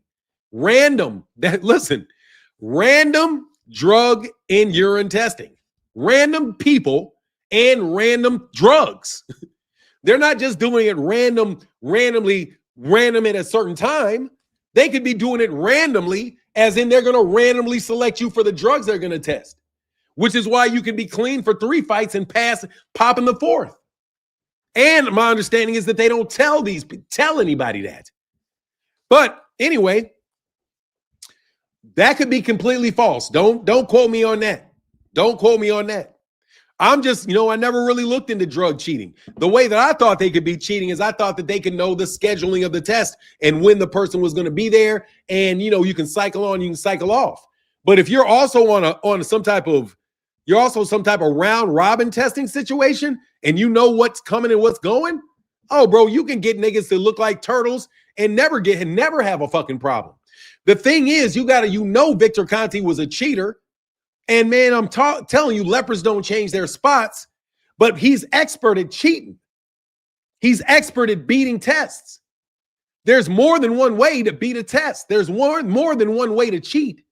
Random drug and urine testing. Random people and random drugs. They're not just doing it random at a certain time. They could be doing it randomly, as in they're going to randomly select you for the drugs they're going to test, which is why you can be clean for 3 fights and pop in the 4th. And my understanding is that they don't tell anybody that. But anyway, that could be completely false. Don't quote me on that. Don't quote me on that. I'm just, I never really looked into drug cheating. The way that I thought they could be cheating is I thought that they could know the scheduling of the test and when the person was going to be there. And, you can cycle on, you can cycle off. But if you're also on some type of round robin testing situation, and you know what's coming and what's going, oh, bro, you can get niggas to look like turtles and never have a fucking problem. The thing is, Victor Conte was a cheater. And man, I'm telling you, lepers don't change their spots, but he's expert at cheating. He's expert at beating tests. There's more than one way to beat a test. There's more than one way to cheat.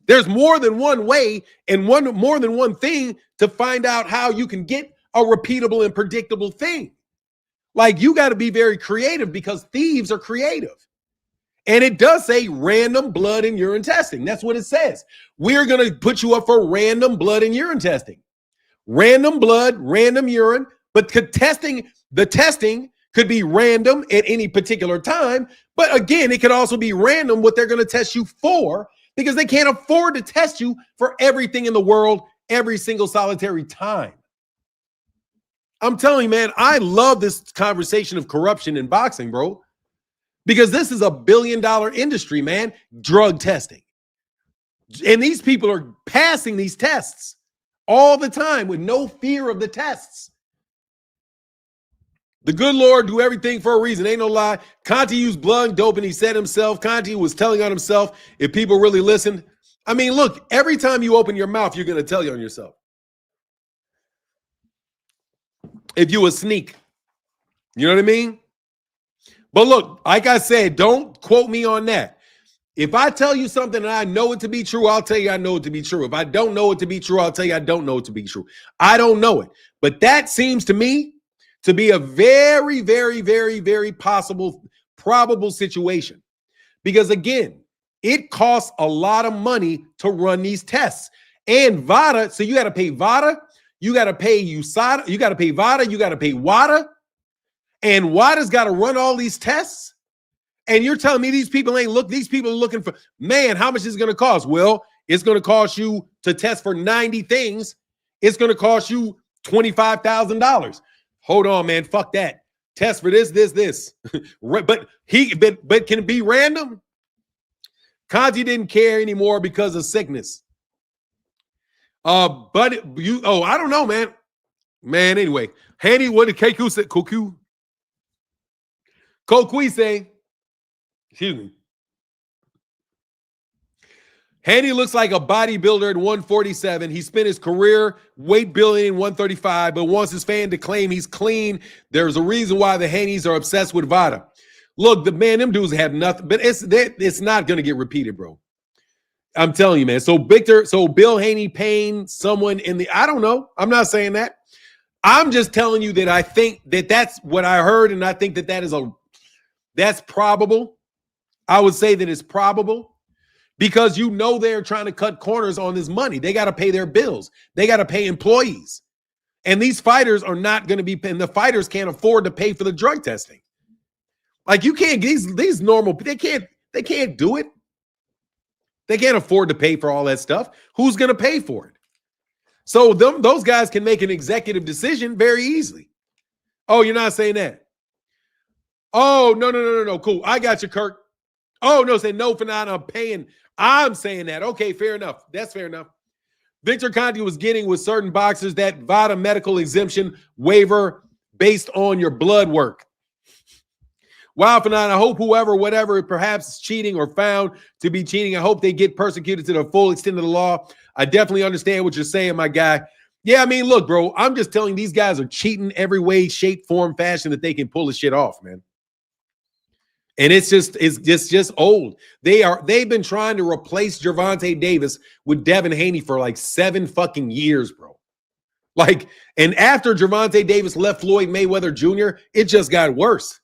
There's more than one way and more than one thing to find out how you can get a repeatable and predictable thing. Like, you got to be very creative, because thieves are creative. And it does say random blood and urine testing. That's what it says. We're going to put you up for random blood and urine testing. Random blood, random urine, but the testing could be random at any particular time. But again, it could also be random what they're going to test you for, because they can't afford to test you for everything in the world every single solitary time. I'm telling you, man, I love this conversation of corruption in boxing, bro. Because this is a $1 billion industry, man, drug testing. And these people are passing these tests all the time with no fear of the tests. The good Lord do everything for a reason. Ain't no lie. Conte used blood and dope, and he said himself, Conte was telling on himself if people really listened. I mean, look, every time you open your mouth, you're going to tell you on yourself. if you a sneak. You know what I mean? But look, like I said, don't quote me on that. If I tell you something and I know it to be true, I'll tell you I know it to be true. If I don't know it to be true, I'll tell you I don't know it to be true. I don't know it. But that seems to me to be a very, very, very, very possible, probable situation. Because again, it costs a lot of money to run these tests. And VADA, so you got to pay VADA, you got to pay USADA, you got to pay VADA, you got to pay WADA, and WADA's got to run all these tests. And you're telling me these people these people are looking for, man, how much is it going to cost? Well, it's going to cost you to test for 90 things. It's going to cost you $25,000. Hold on, man. Fuck that. Test for this. but can it be random? Conti didn't care anymore because of sickness. I don't know, man. Man, anyway. Haney, what did KQ say? Kokui say, excuse me. Haney looks like a bodybuilder at 147. He spent his career weight building in 135, but wants his fan to claim he's clean. There's a reason why the Haneys are obsessed with VADA. Look, them dudes have nothing, but it's not going to get repeated, bro. I'm telling you, man. So Bill Haney paying someone I don't know. I'm not saying that. I'm just telling you that I think that that's what I heard, and I think that's probable. I would say that it's probable because they're trying to cut corners on this money. They got to pay their bills. They got to pay employees. And these fighters are not going to be, and the fighters can't afford to pay for the drug testing. Like you can't, these normal, they can't do it. They can't afford to pay for all that stuff. Who's going to pay for it? So those guys can make an executive decision very easily. Oh, you're not saying that. Oh, no. Cool. I got you, Kirk. Oh, no, say no for not I'm paying. I'm saying that. Okay, fair enough. That's fair enough. Victor Conti was getting with certain boxers that VADA medical exemption waiver based on your blood work. Wow, Fanon, I hope whatever, perhaps cheating or found to be cheating, I hope they get persecuted to the full extent of the law. I definitely understand what you're saying, my guy. Yeah, I mean, look, bro, I'm just telling you, these guys are cheating every way, shape, form, fashion that they can pull the shit off, man. And it's just old. They've been trying to replace Gervonta Davis with Devin Haney for like 7 fucking years, bro. Like, and after Gervonta Davis left Floyd Mayweather Jr., it just got worse.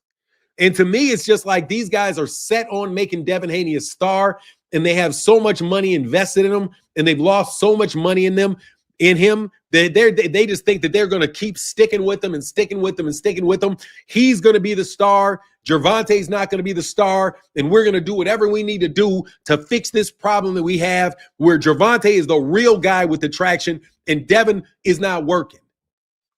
And to me, it's just like these guys are set on making Devin Haney a star, and they have so much money invested in him, and they've lost so much money in him that they just think that they're going to keep sticking with him and sticking with him and sticking with him. He's going to be the star. Gervonta's not going to be the star, and we're going to do whatever we need to do to fix this problem that we have where Gervonta is the real guy with the traction and Devin is not working.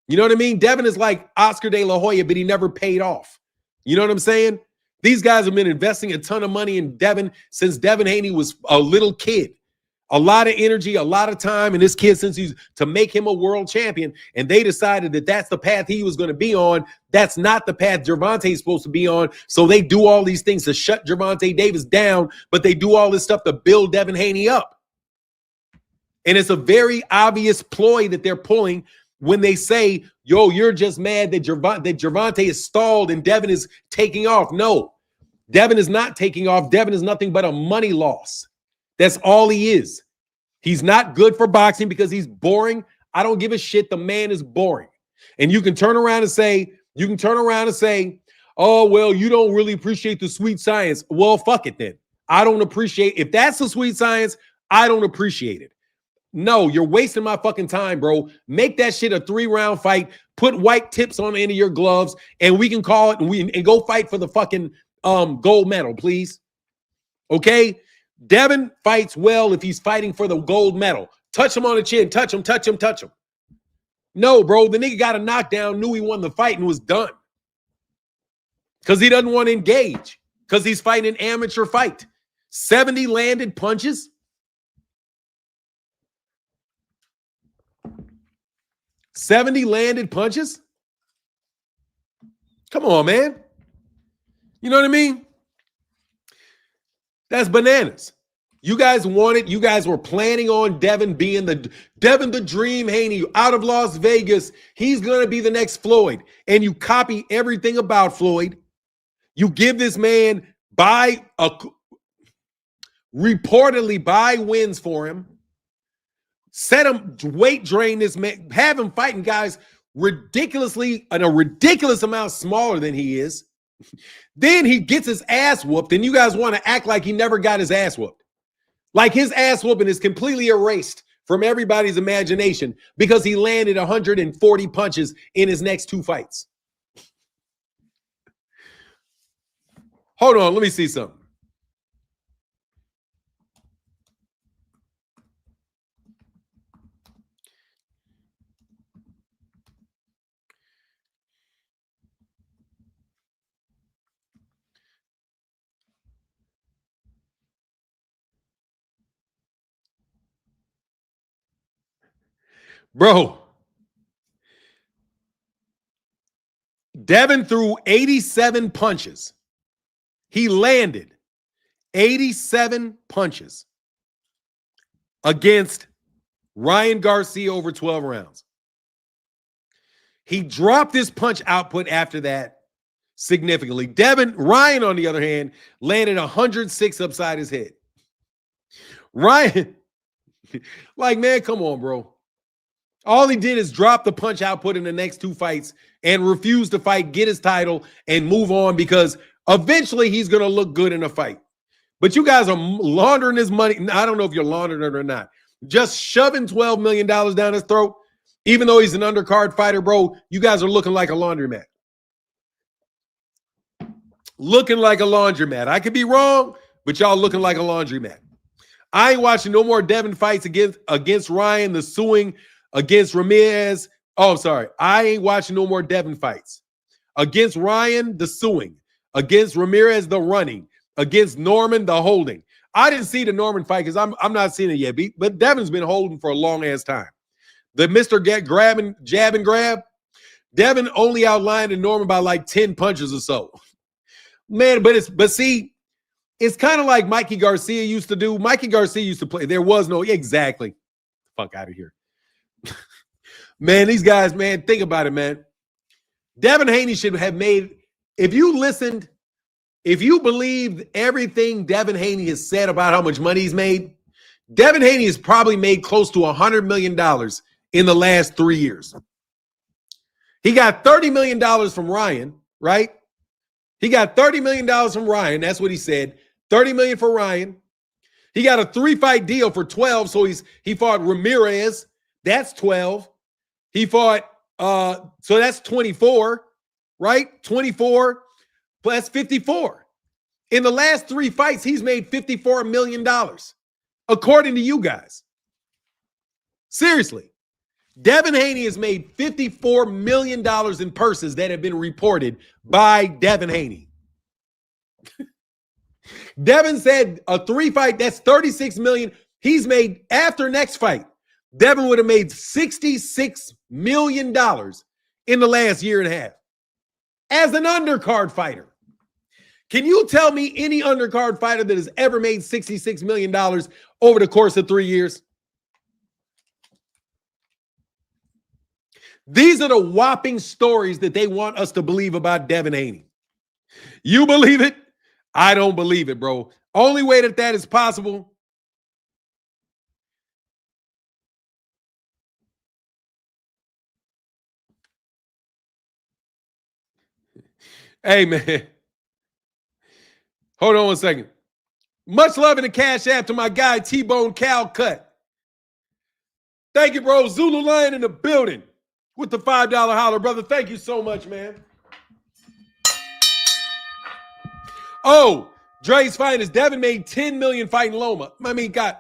You know what I mean? Devin is like Oscar De La Hoya, but he never paid off. You know what I'm saying? These guys have been investing a ton of money in Devin since Devin Haney was a little kid. A lot of energy, a lot of time, and this kid to make him a world champion. And they decided that that's the path he was going to be on. That's not the path Gervonta is supposed to be on. So they do all these things to shut Gervonta Davis down, but they do all this stuff to build Devin Haney up. And it's a very obvious ploy that they're pulling when they say, yo, you're just mad that Gervonta is stalled and Devin is taking off. No, Devin is not taking off. Devin is nothing but a money loss. That's all he is. He's not good for boxing because he's boring. I don't give a shit. The man is boring. And you can turn around and say, oh, well, you don't really appreciate the sweet science. Well, fuck it then. I don't appreciate, if that's the sweet science, I don't appreciate it. No, you're wasting my fucking time, bro. Make that shit a 3-round fight. Put white tips on the end of your gloves, and we can call it and go fight for the fucking gold medal, please. Okay? Devin fights well if he's fighting for the gold medal. Touch him on the chin. Touch him. No, bro. The nigga got a knockdown, knew he won the fight, and was done. Because he doesn't want to engage. Because he's fighting an amateur fight. 70 landed punches. 70 landed punches? Come on, man. You know what I mean? That's bananas. You guys wanted, you guys were planning on Devin being Devin the Dream Haney out of Las Vegas. He's going to be the next Floyd. And you copy everything about Floyd. You give this man reportedly buy wins for him. Set him, weight drain this man, have him fighting guys ridiculously, in a ridiculous amount smaller than he is. Then he gets his ass whooped, and you guys want to act like he never got his ass whooped. Like his ass whooping is completely erased from everybody's imagination because he landed 140 punches in his next 2 fights. Hold on, let me see something. Bro, Devin threw 87 punches. He landed 87 punches against Ryan Garcia over 12 rounds. He dropped his punch output after that significantly. Ryan, on the other hand, landed 106 upside his head. Ryan, like, man, come on, bro. All he did is drop the punch output in the next 2 fights and refuse to fight, get his title, and move on because eventually he's going to look good in a fight. But you guys are laundering his money. I don't know if you're laundering it or not. Just shoving $12 million down his throat, even though he's an undercard fighter, bro, you guys are looking like a laundromat. Looking like a laundromat. I could be wrong, but y'all looking like a laundromat. I ain't watching no more Devin fights against Ryan, the suing, against Ramirez. Oh, sorry. I ain't watching no more Devin fights. Against Ryan, the suing. Against Ramirez, the running. Against Norman, the holding. I didn't see the Norman fight because I'm not seeing it yet. But Devin's been holding for a long-ass time. The Mr. Jab and grab. Devin only outlined Norman by like 10 punches or so. Man, but see, it's kind of like Mikey Garcia used to do. Mikey Garcia used to play. There was no, exactly. Fuck out of here. Man, these guys, man, think about it, man. Devin Haney should have made, if you believed everything Devin Haney has said about how much money he's made, Devin Haney has probably made close to $100 million in the last 3 years. He got $30 million from Ryan, right? He got $30 million from Ryan. That's what he said. $30 million for Ryan. He got a 3-fight deal for 12. So he fought Ramirez. That's 12. He fought, so that's 24, right? 24 plus 54. In the last 3 fights, he's made $54 million, according to you guys. Seriously. Devin Haney has made $54 million in purses that have been reported by Devin Haney. Devin said a 3-fight, that's $36 million. He's made, after next fight, Devin would have made $66 million in the last year and a half as an undercard fighter. Can you tell me any undercard fighter that has ever made $66 million over the course of 3 years? These are the whopping stories that they want us to believe about Devin Haney. You believe it? I don't believe it, bro. Only way that is possible. Hey, man. Hold on 1 second. Much love in the Cash App to my guy, T-Bone Cal Cut. Thank you, bro. Zulu Lion in the building with the $5 holler, brother. Thank you so much, man. Oh, Dre's finest. Devin made $10 million fighting Loma. I mean, God.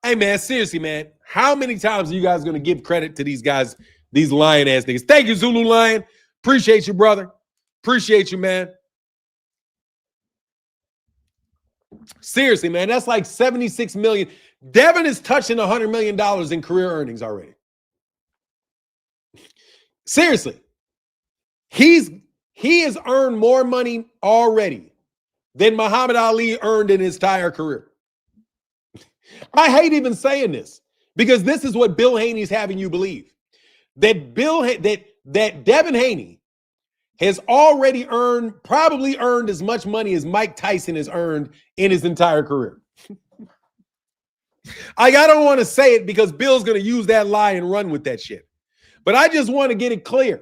Hey, man, seriously, man. How many times are you guys going to give credit to these guys, these lion-ass niggas? Thank you, Zulu Lion. Appreciate you, brother. Appreciate you, man. Seriously, man, that's like $76 million. Devin is touching $100 million in career earnings already. Seriously. He has earned more money already than Muhammad Ali earned in his entire career. I hate even saying this because this is what Bill Haney's having you believe. That that Devin Haney has already probably earned as much money as Mike Tyson has earned in his entire career. I don't want to say it because Bill's going to use that lie and run with that shit. But I just want to get it clear.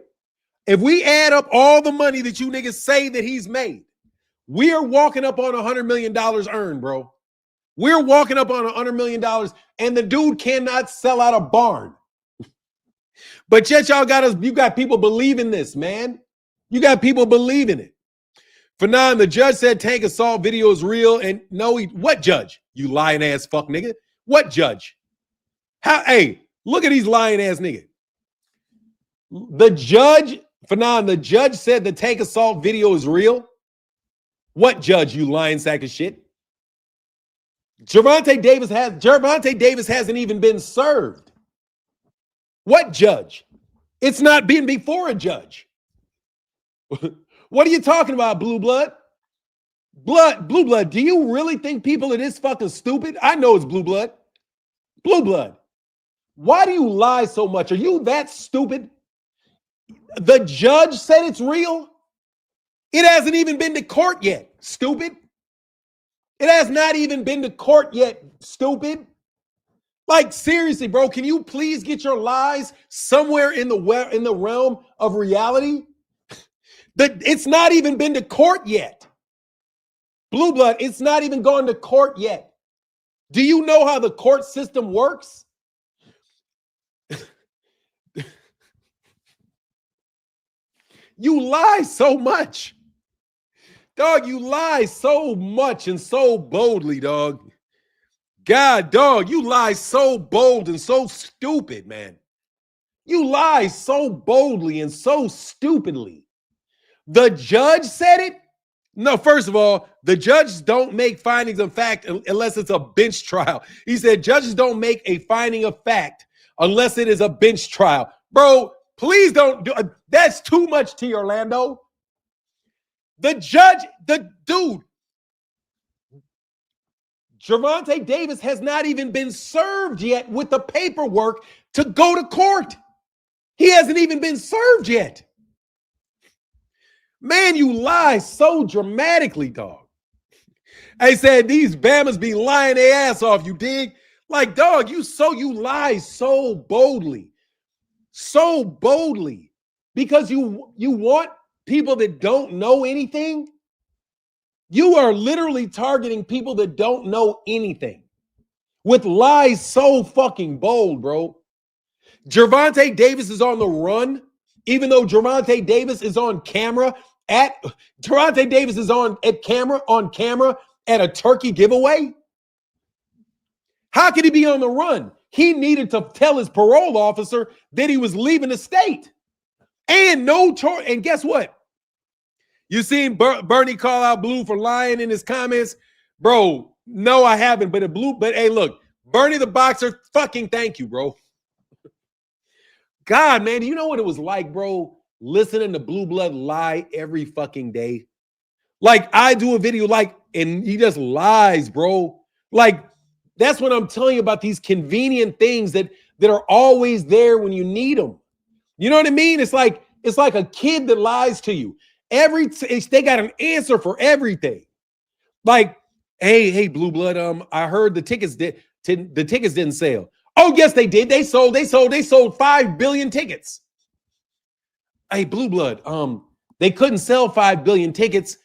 If we add up all the money that you niggas say that he's made, we are walking up on $100 million earned, bro. We're walking up on $100 million, and the dude cannot sell out a barn. But yet you got people believing this, man. You got people believing it. For now, the judge said tank assault video is real, and no, what judge? You lying ass fuck nigga. What judge? Hey, look at these lying ass niggas. The judge, the judge said the tank assault video is real. What judge, you lying sack of shit? Gervonta Davis hasn't even been served. What judge? It's not been before a judge. What are you talking about, Blue Blood? Blue Blood, do you really think people are this fucking stupid? I know it's Blue Blood. Blue Blood, why do you lie so much? Are you that stupid? The judge said it's real. It hasn't even been to court yet, stupid. It has not even been to court yet, stupid. Like, seriously, bro, can you please get your lies somewhere in the realm of reality? It's not even been to court yet. Blue Blood, it's not even gone to court yet. Do you know how the court system works? You lie so much. Dog, you lie so much and so boldly, dog. God, dog, you lie so bold and so stupid, man. You lie so boldly and so stupidly. The judge said it? No, first of all, the judges don't make findings of fact unless it's a bench trial. He said judges don't make a finding of fact unless it is a bench trial. Bro, please don't do it. That's too much to Orlando. The dude, Gervonta Davis has not even been served yet with the paperwork to go to court. He hasn't even been served yet. Man, you lie so dramatically, dog. I said these Bamas be lying their ass off, you dig? Like, dog, you lie so boldly. So boldly. Because you want people that don't know anything. You are literally targeting people that don't know anything with lies so fucking bold, bro. Gervonta Davis is on the run, even though Gervonta Davis is on camera on camera at a turkey giveaway. How could he be on the run? He needed to tell his parole officer that he was leaving the state. And and guess what? You seen Bernie call out Blue for lying in his comments? Bro, no, I haven't. But hey, look, Bernie the boxer, fucking thank you, bro. God, man, do you know what it was like, bro? Listening to Blue Blood lie every fucking day. Like, I do a video, and he just lies, bro. Like, that's what I'm telling you about, these convenient things that are always there when you need them. You know what I mean? It's like a kid that lies to you. They got an answer for everything. Like, hey, Blue Blood, I heard the tickets didn't sell. Oh, yes, they did. They sold 5 billion tickets. Hey, Blue Blood, they couldn't sell 5 billion tickets.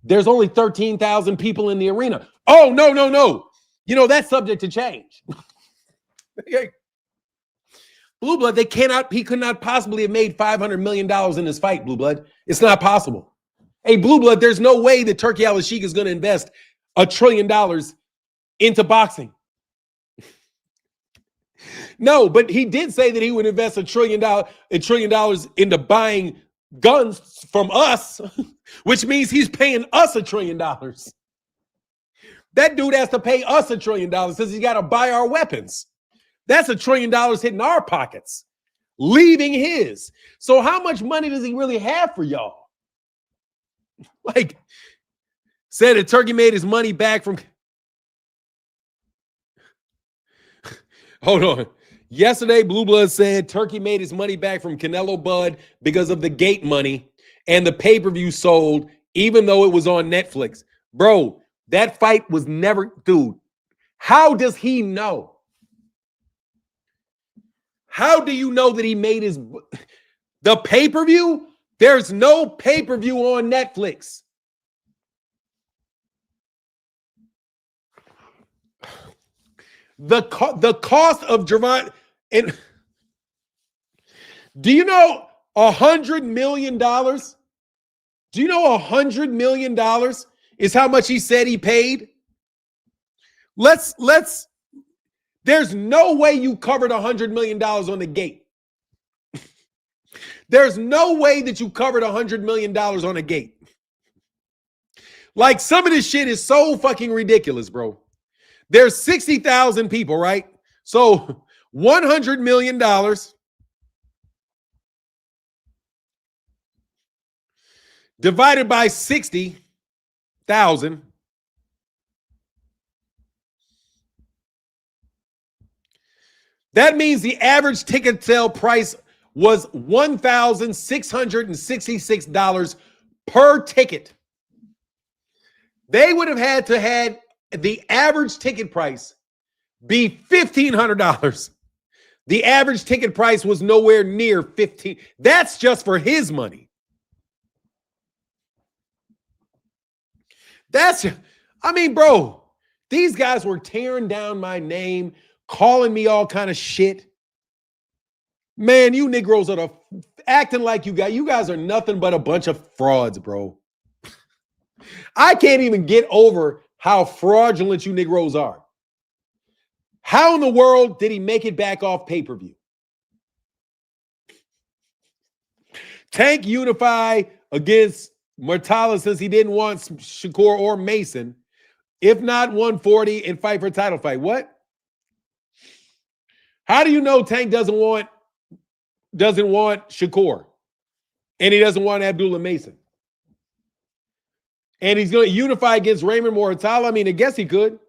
There's only 13,000 people in the arena. Oh, no. You know, that's subject to change. Blue Blood, he could not possibly have made $500 million in this fight, Blue Blood. It's not possible. Hey, Blue Blood, there's no way that Turki Alasheik is going to invest $1 trillion into boxing. No, but he did say that he would invest $1 trillion into buying guns from us, which means he's paying us $1 trillion. That dude has to pay us $1 trillion because he's got to buy our weapons. That's $1 trillion hitting our pockets, leaving his. So how much money does he really have for y'all? Like, said that Turki made his money back from. Hold on. Yesterday, Blue Blood said Turki made his money back from Canelo Bud because of the gate money and the pay-per-view sold, even though it was on Netflix. Bro, that fight was never, dude. How does he know? How do you know that he made the pay-per-view? There's no pay-per-view on Netflix. The cost of Gervonta, and do you know $100 million? Do you know $100 million is how much he said he paid? There's no way you covered $100 million on the gate. There's no way that you covered $100 million on a gate. Like, some of this shit is so fucking ridiculous, bro. There's 60,000 people, right? So $100 million divided by 60,000. That means the average ticket sale price was $1,666 per ticket. They would have had to had the average ticket price be $1,500. The average ticket price was nowhere near 15. That's just for his money. Bro, these guys were tearing down my name, calling me all kind of shit. Man, you Negroes are acting like you guys are nothing but a bunch of frauds, bro. I can't even get over how fraudulent you Negroes are. How in the world did he make it back off pay-per-view? Tank unify against Murtala since he didn't want Shakur or Mason. If not 140 and fight for a title fight. What? How do you know Tank doesn't want Shakur and he doesn't want Abdullah Mason? And he's going to unify against Raymond Murtala? I guess he could.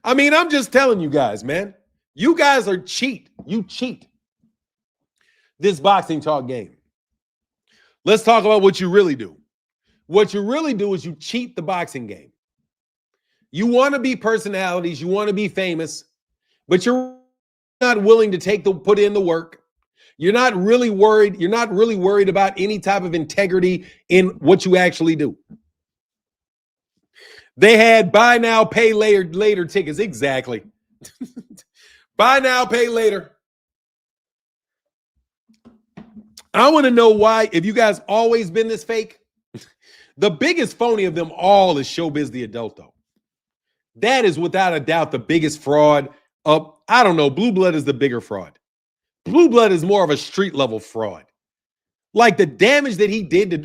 I'm just telling you guys, man. You guys are cheat. You cheat this boxing talk game. Let's talk about what you really do. What you really do is you cheat the boxing game. You want to be personalities. You want to be famous, but you're not willing to put in the work. You're not really worried. You're not really worried about any type of integrity in what you actually do. They had buy now, pay later tickets. Exactly. Buy now, pay later. I want to know why, if you guys always been this fake. The biggest phony of them all is Showbiz the Adult, though. That is without a doubt the biggest fraud of, I don't know, Blue Blood is the bigger fraud. Blue Blood is more of a street level fraud. Like the damage that he did to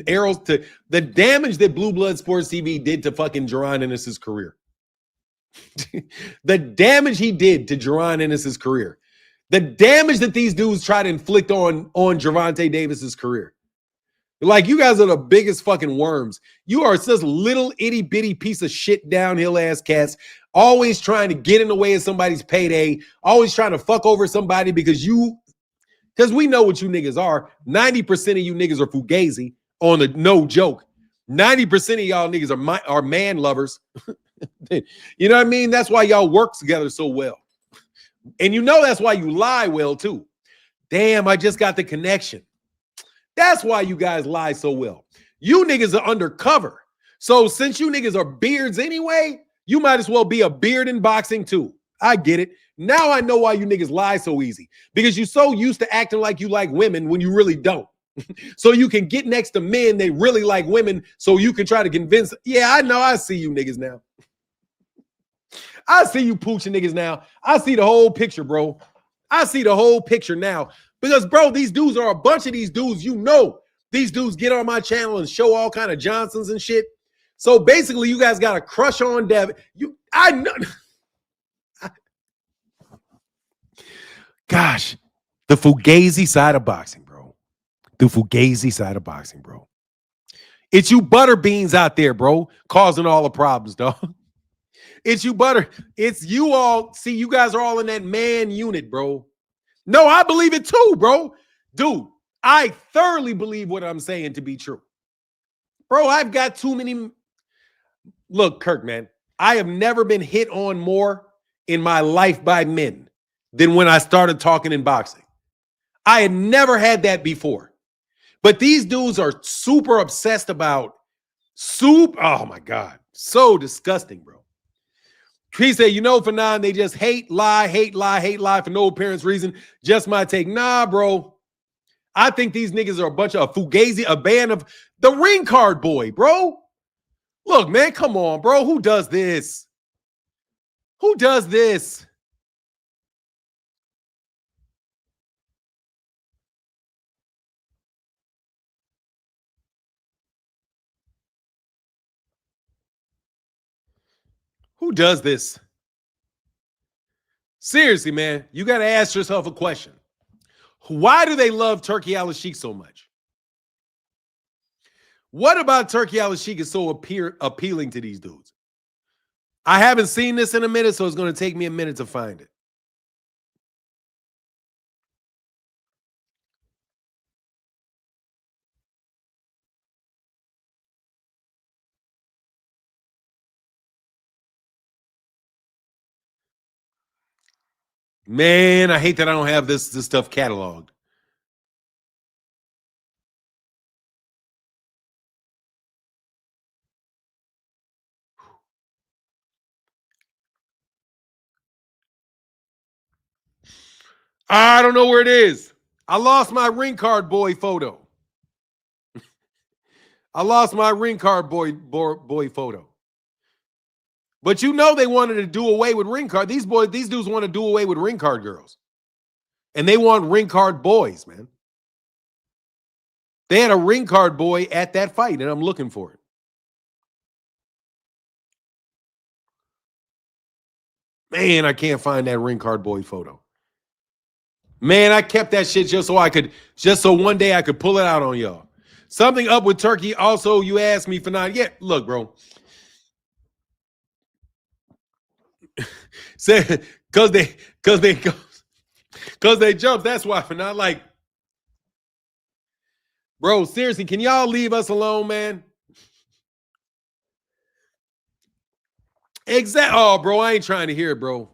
the damage that Blue Blood Sports TV did to fucking Jaron Ennis's career. The damage he did to Jaron Ennis's career. The damage that these dudes try to inflict on Gervonta Davis's career. Like, you guys are the biggest fucking worms. You are such little itty bitty piece of shit downhill ass cats, always trying to get in the way of somebody's payday, always trying to fuck over somebody because we know what you niggas are. 90% of you niggas are fugazi on the no joke. 90% of y'all niggas are man lovers. You know what I mean? That's why y'all work together so well. And you know that's why you lie well too. Damn, I just got the connection. That's why you guys lie so well. You niggas are undercover. So since you niggas are beards anyway, you might as well be a beard in boxing too. I get it. Now I know why you niggas lie so easy. Because you're so used to acting like you like women when you really don't. So you can get next to men, they really like women, so you can try to convince. Yeah, I know. I see you niggas now. I see you pooching niggas now. I see the whole picture, bro. I see the whole picture now. Because, bro, these dudes are a bunch of these dudes. You know, these dudes get on my channel and show all kind of Johnsons and shit. So basically, you guys got a crush on Devin. I know. Gosh, the fugazi side of boxing, bro. The fugazi side of boxing, bro. It's you butter beans out there, bro, causing all the problems, dog. It's you, Butter. It's you all. See, you guys are all in that man unit, bro. No, I believe it too, bro. Dude, I thoroughly believe what I'm saying to be true. Bro, I've got too many. Look, Kirk, man, I have never been hit on more in my life by men than when I started talking in boxing. I had never had that before. But these dudes are super obsessed about soup. Oh my God. So disgusting, bro. He said, you know, for now, they just hate, lie, hate, lie, hate, lie for no apparent reason. Just my take. Nah, bro. I think these niggas are a bunch of fugazi, a band of the ring card boy, bro. Look, man, come on, bro. Who does this? Who does this? Who does this? Seriously, man, you got to ask yourself a question. Why do they love Turki Alasheik so much? What about Turki Alasheik is so appealing to these dudes? I haven't seen this in a minute, so it's going to take me a minute to find it. Man, I hate that I don't have this stuff cataloged. I don't know where it is. I lost my ring card boy photo. I lost my ring card boy photo. But you know they wanted to do away with ring card. These dudes want to do away with ring card girls. And they want ring card boys, man. They had a ring card boy at that fight, and I'm looking for it. Man, I can't find that ring card boy photo. Man, I kept that shit just so one day I could pull it out on y'all. Something up with Turki. Also, you asked me for not yet. Look, bro. Say because they jumped. That's why for not like, bro. Seriously, can y'all leave us alone, man? Oh, bro, I ain't trying to hear it, bro.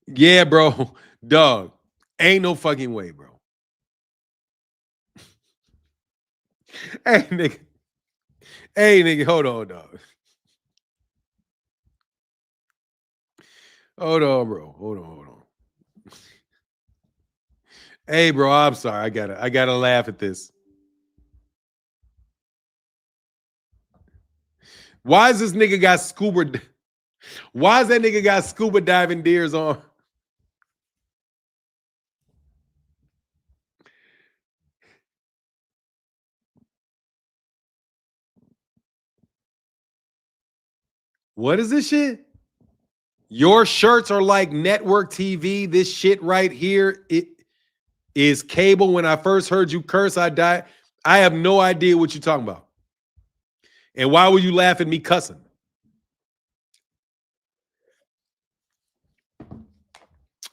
Yeah, bro. Dog. Ain't no fucking way, bro. Hey, nigga. Hey, nigga, hold on, dog. Hold on, bro. Hold on. Hey, bro, I'm sorry. I gotta laugh at this. Why is this nigga got scuba? Why is that nigga got scuba diving deers on? What is this shit? Your shirts are like network TV. This shit right here, it is cable. When I first heard you curse, I died. I have no idea what you're talking about. And why were you laughing at me cussing?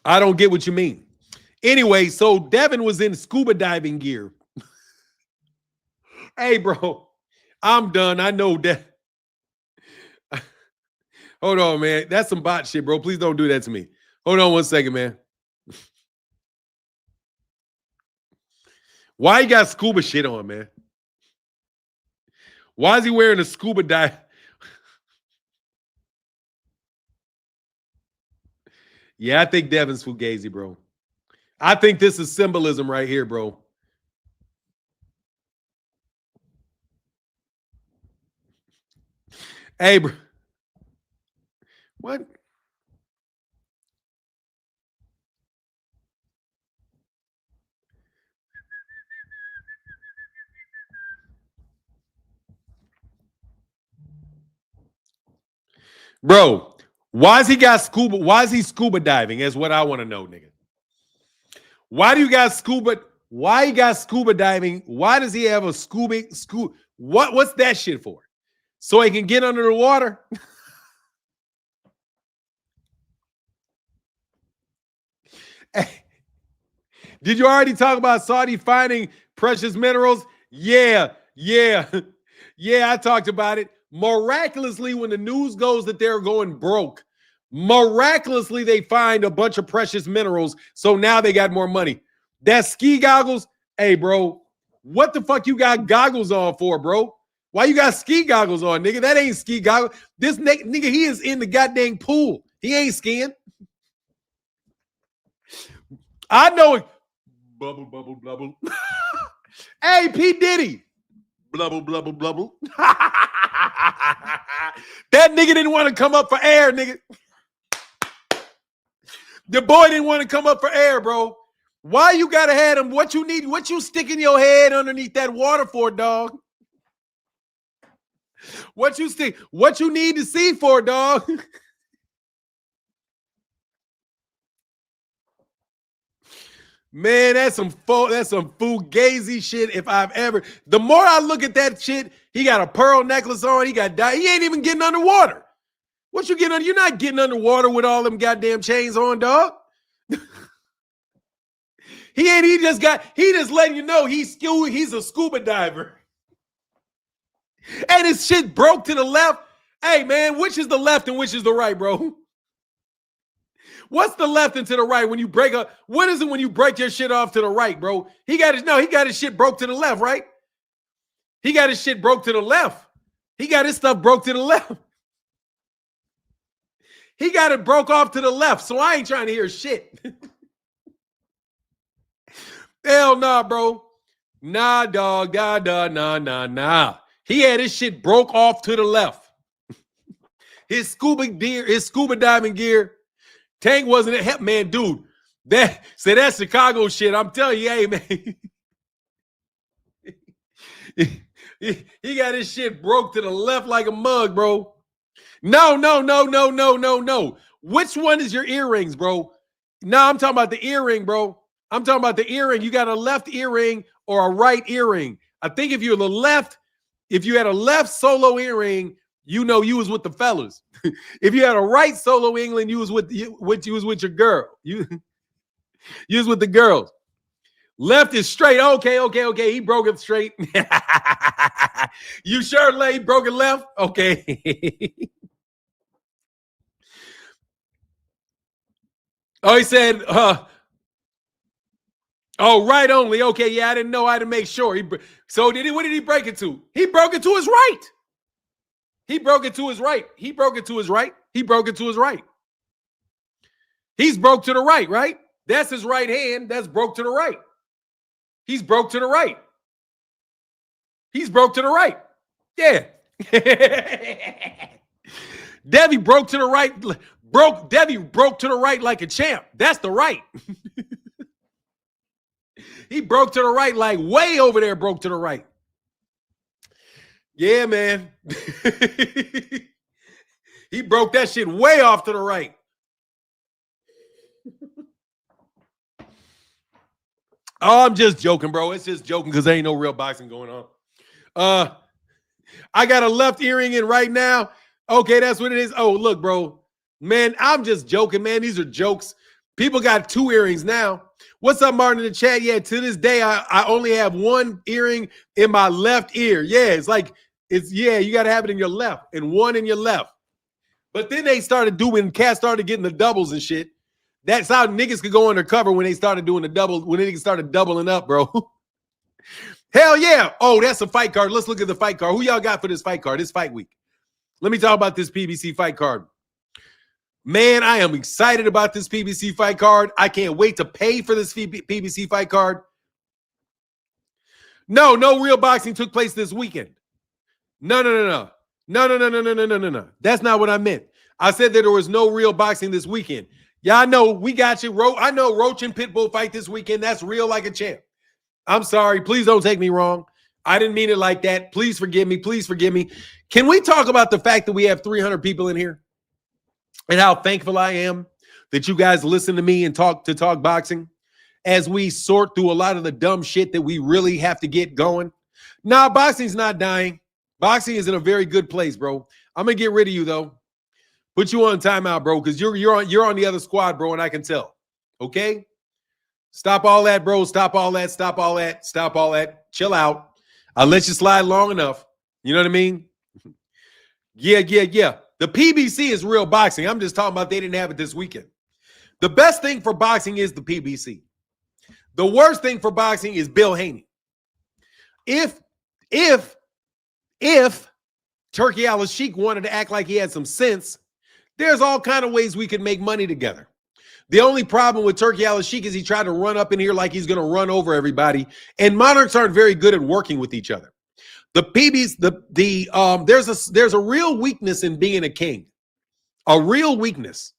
I don't get what you mean. Anyway, so Devin was in scuba diving gear. Hey, bro, I'm done. I know that. Hold on, man. That's some bot shit, bro. Please don't do that to me. Hold on one second, man. Why you got scuba shit on, man? Why is he wearing a scuba dive? Yeah, I think Devin's fugazi, bro. I think this is symbolism right here, bro. Hey, bro. What? Bro, why is he scuba diving? Is what I want to know, nigga. Why do you got scuba? Why you got scuba diving? Why does he have a scuba? What's that shit for? So he can get under the water? Did you already talk about Saudi finding precious minerals? Yeah. Yeah, I talked about it. Miraculously, when the news goes that they're going broke, miraculously they find a bunch of precious minerals. So now they got more money. That ski goggles, hey, bro, what the fuck you got goggles on for, bro? Why you got ski goggles on, nigga? That ain't ski goggles. This nigga, he is in the goddamn pool. He ain't skiing. I know it. Bubble, bubble, bubble. Hey, P. Diddy. Blubble, blubble, blubble. That nigga didn't want to come up for air, nigga. The boy didn't want to come up for air, bro. Why you gotta have him? What you need? What you sticking your head underneath that water for, dog? What you stick? What you need to see for, dog? Man, that's some fugazi shit. If I've ever, the more I look at that shit, he got a pearl necklace on. He ain't even getting underwater. What you getting under? You're not getting underwater with all them goddamn chains on, dog. He just letting you know he's a scuba diver. And his shit broke to the left. Hey man, which is the left and which is the right, bro? What's the left and to the right when you break up? What is it when you break your shit off to the right, bro? He got his shit broke to the left, right? He got his shit broke to the left. He got his stuff broke to the left. He got it broke off to the left, so I ain't trying to hear shit. Hell nah, bro. Nah, dog. Nah. He had his shit broke off to the left. His scuba diving gear. Tank wasn't it, man, dude. That's Chicago shit. I'm telling you, hey, man. he got his shit broke to the left like a mug, bro. No. Which one is your earrings, bro? No, I'm talking about the earring, bro. I'm talking about the earring. You got a left earring or a right earring. I think if you had a left solo earring, you was with the fellas. If you had a right solo England, you was with your girl. You was with the girls. Left is straight. Okay. He broke it straight. You sure, Lay? Broke it left? Okay. Oh, he said, right only. Okay, yeah, I didn't know. I had to make sure. What did he break it to? He broke it to his right. He broke it to his right. He's broke to the right, right? That's his right hand. That's broke to the right. He's broke to the right. Yeah. Debbie broke to the right. Debbie broke to the right like a champ. That's the right. He broke to the right, like way over there, broke to the right. Yeah, man. He broke that shit way off to the right. Oh, I'm just joking, bro. It's just joking because there ain't no real boxing going on. I got a left earring in right now. Okay, that's what it is. Oh, look, bro. Man, I'm just joking, man. These are jokes. People got 2 earrings now. What's up, Martin, in the chat? Yeah, to this day, I only have 1 earring in my left ear. Yeah, you got to have it in your left and 1 in your left. But then cats started getting the doubles and shit. That's how niggas could go undercover when they started doing the double, when niggas started doubling up, bro. Hell yeah. Oh, that's a fight card. Let's look at the fight card. Who y'all got for this fight card? This fight week. Let me talk about this PBC fight card. Man, I am excited about this PBC fight card. I can't wait to pay for this PBC fight card. No real boxing took place this weekend. No. That's not what I meant. I said that there was no real boxing this weekend. Yeah, I know. We got you. I know Roach and Pitbull fight this weekend. That's real like a champ. I'm sorry. Please don't take me wrong. I didn't mean it like that. Please forgive me. Please forgive me. Can we talk about the fact that we have 300 people in here and how thankful I am that you guys listen to me and talk boxing as we sort through a lot of the dumb shit that we really have to get going? Nah, boxing's not dying. Boxing is in a very good place, bro. I'm going to get rid of you, though. Put you on timeout, bro, because you're on the other squad, bro, and I can tell. Okay? Stop all that, bro. Stop all that. Stop all that. Stop all that. Chill out. I'll let you slide long enough. You know what I mean? Yeah. The PBC is real boxing. I'm just talking about they didn't have it this weekend. The best thing for boxing is the PBC. The worst thing for boxing is Bill Haney. If Turki Alasheik wanted to act like he had some sense, there's all kind of ways we could make money together. The only problem with Turki Alasheik is he tried to run up in here like he's going to run over everybody, and monarchs aren't very good at working with each other. The PBs, there's a real weakness in being a king, a real weakness,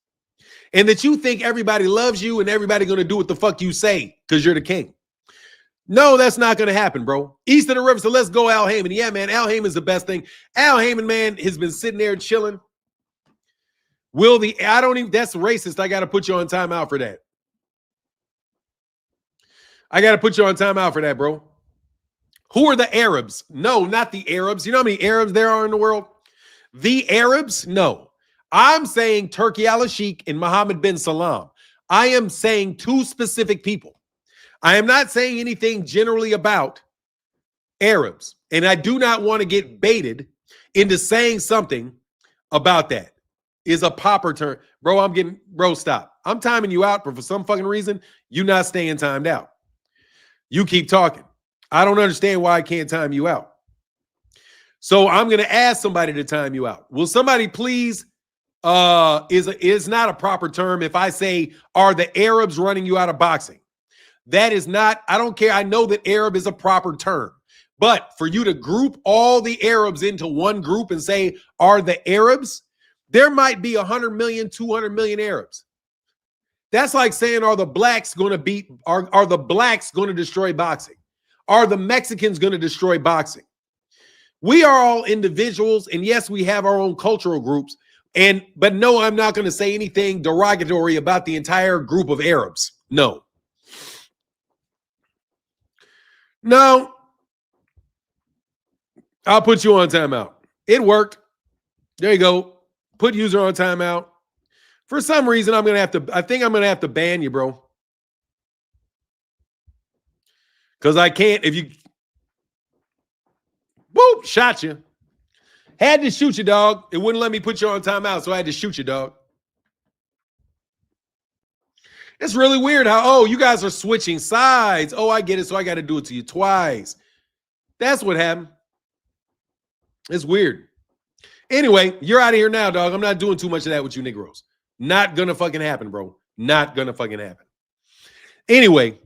and that you think everybody loves you and everybody going to do what the fuck you say because you're the king. No, that's not going to happen, bro. East of the river, so let's go Al Heyman. Yeah, man, Al Heyman's the best thing. Al Heyman, man, has been sitting there chilling. That's racist. I got to put you on timeout for that. I got to put you on timeout for that, bro. Who are the Arabs? No, not the Arabs. You know how many Arabs there are in the world? The Arabs? No. I'm saying Turki Alasheik and Mohammed bin Salam. I am saying two specific people. I am not saying anything generally about Arabs. And I do not want to get baited into saying something about that. Is a popper term. Bro, stop. I'm timing you out, but for some fucking reason, you're not staying timed out. You keep talking. I don't understand why I can't time you out. So I'm going to ask somebody to time you out. Will somebody please, is not a proper term if I say, are the Arabs running you out of boxing? That is not, I don't care. I know that Arab is a proper term. But for you to group all the Arabs into one group and say, are the Arabs? There might be 100 million, 200 million Arabs. That's like saying, are the blacks going to are the blacks going to destroy boxing? Are the Mexicans going to destroy boxing? We are all individuals, and yes, we have our own cultural groups. But no, I'm not going to say anything derogatory about the entire group of Arabs. No. I'll put you on timeout. It worked. There you go. Put user on timeout. For some reason, I think I'm going to have to ban you, bro. Because I can't, whoop, shot you. Had to shoot you, dog. It wouldn't let me put you on timeout, so I had to shoot you, dog. It's really weird how, you guys are switching sides. Oh, I get it, so I got to do it to you twice. That's what happened. It's weird. Anyway, you're out of here now, dog. I'm not doing too much of that with you Negroes. Not gonna fucking happen, bro. Not gonna fucking happen. Anyway.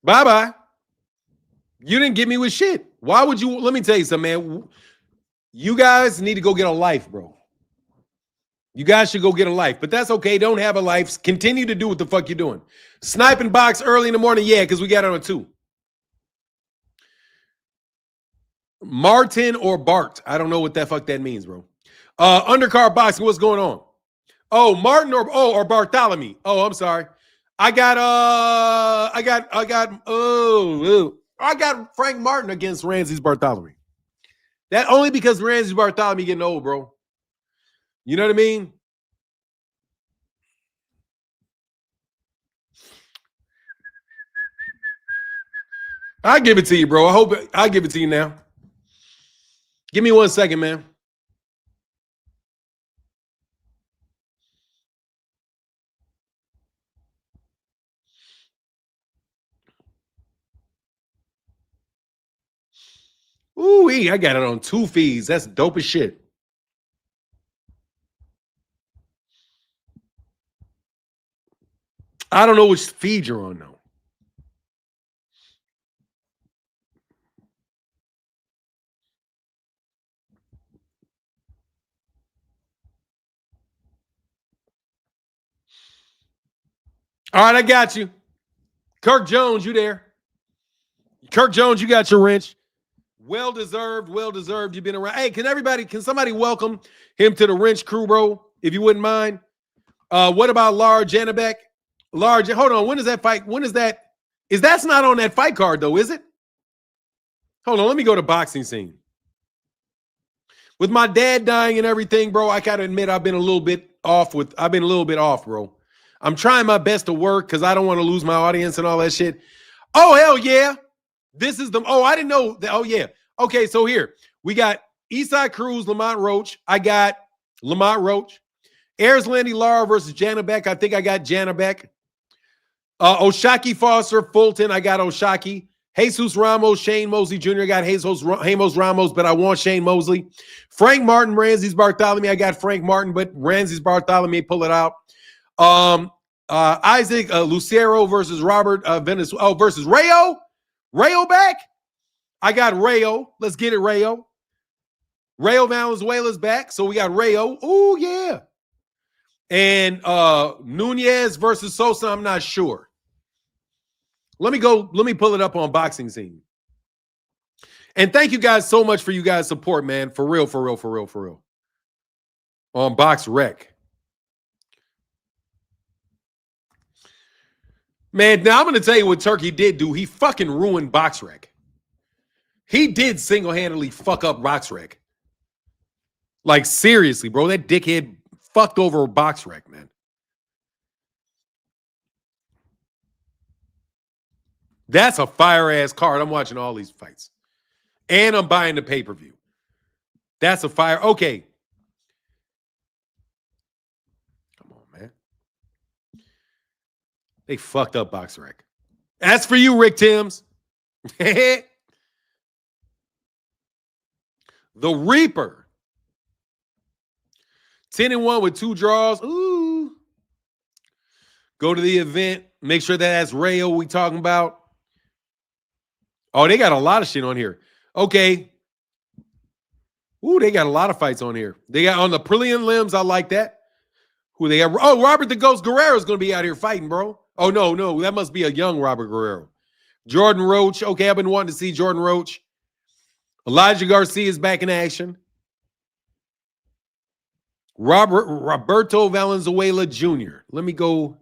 Bye-bye. You didn't get me with shit. Why would you? Let me tell you something, man. You guys need to go get a life, bro. You guys should go get a life. But that's okay. Don't have a life. Continue to do what the fuck you're doing. Snipe and box early in the morning. Yeah, because we got it on 2. Martin or Bart. I don't know what the fuck that means, bro. Undercard boxing. What's going on? Oh, Martin or Bartholomew. Oh, I'm sorry. I got Frank Martin against Ramses Bartholomew. That only because Ramses Bartholomew getting old, bro. You know what I mean? I'll give it to you, bro. I'll give it to you now. Give me 1 second, man. Ooh, I got it on 2 feeds. That's dope as shit. I don't know which feed you're on, though. All right, I got you. Kirk Jones, you there? Kirk Jones, you got your wrench. Well deserved, well deserved. You've been around. Hey, can somebody welcome him to the wrench crew, bro? If you wouldn't mind. What about Lar Janabek? Hold on. When is that fight? When is that? That's not on that fight card though, is it? Hold on. Let me go to boxing scene. With my dad dying and everything, bro, I gotta admit I've been a little bit off, bro. I'm trying my best to work because I don't want to lose my audience and all that shit. Oh, hell yeah. This is the I didn't know that. Oh, yeah. Okay, so here we got Eastside Cruz, Lamont Roach. I got Lamont Roach. Ayers Landy Lara versus Janabek. I think I got Janabek. Oshaki Foster, Fulton. I got Oshaki. Jesus Ramos, Shane Mosley Jr. I got Jesus Ramos, but I want Shane Mosley. Frank Martin, Ramses Bartholomew. I got Frank Martin, but Ramses Bartholomew, pull it out. Isaac Lucero versus Robert Venezuela versus Rayo. Rayo back. I got Rayo. Let's get it, Rayo. Rayo Valenzuela's back, so we got Rayo. Oh yeah. And Nunez versus Sosa. I'm not sure. Let me pull it up on Boxing Scene. And thank you guys so much for you guys' support, man. For real. On Box Rec. Man, now I'm going to tell you what Turki did do. He fucking ruined BoxRec. He did single-handedly fuck up BoxRec. Like, seriously, bro. That dickhead fucked over BoxRec, man. That's a fire-ass card. I'm watching all these fights. And I'm buying the pay-per-view. That's a fire. Okay. Come on, man. They fucked up BoxRec. That's for you, Rick Timms. The Reaper. 10-1 with 2 draws. Ooh. Go to the event. Make sure that's Rayo we talking about. Oh, they got a lot of shit on here. Okay. Ooh, they got a lot of fights on here. They got on the brilliant limbs. I like that. Who they got? Oh, Robert the Ghost Guerrero is going to be out here fighting, bro. Oh, no. That must be a young Robert Guerrero. Jordan Roach. Okay, I've been wanting to see Jordan Roach. Elijah Garcia is back in action. Roberto Valenzuela Jr. Let me go.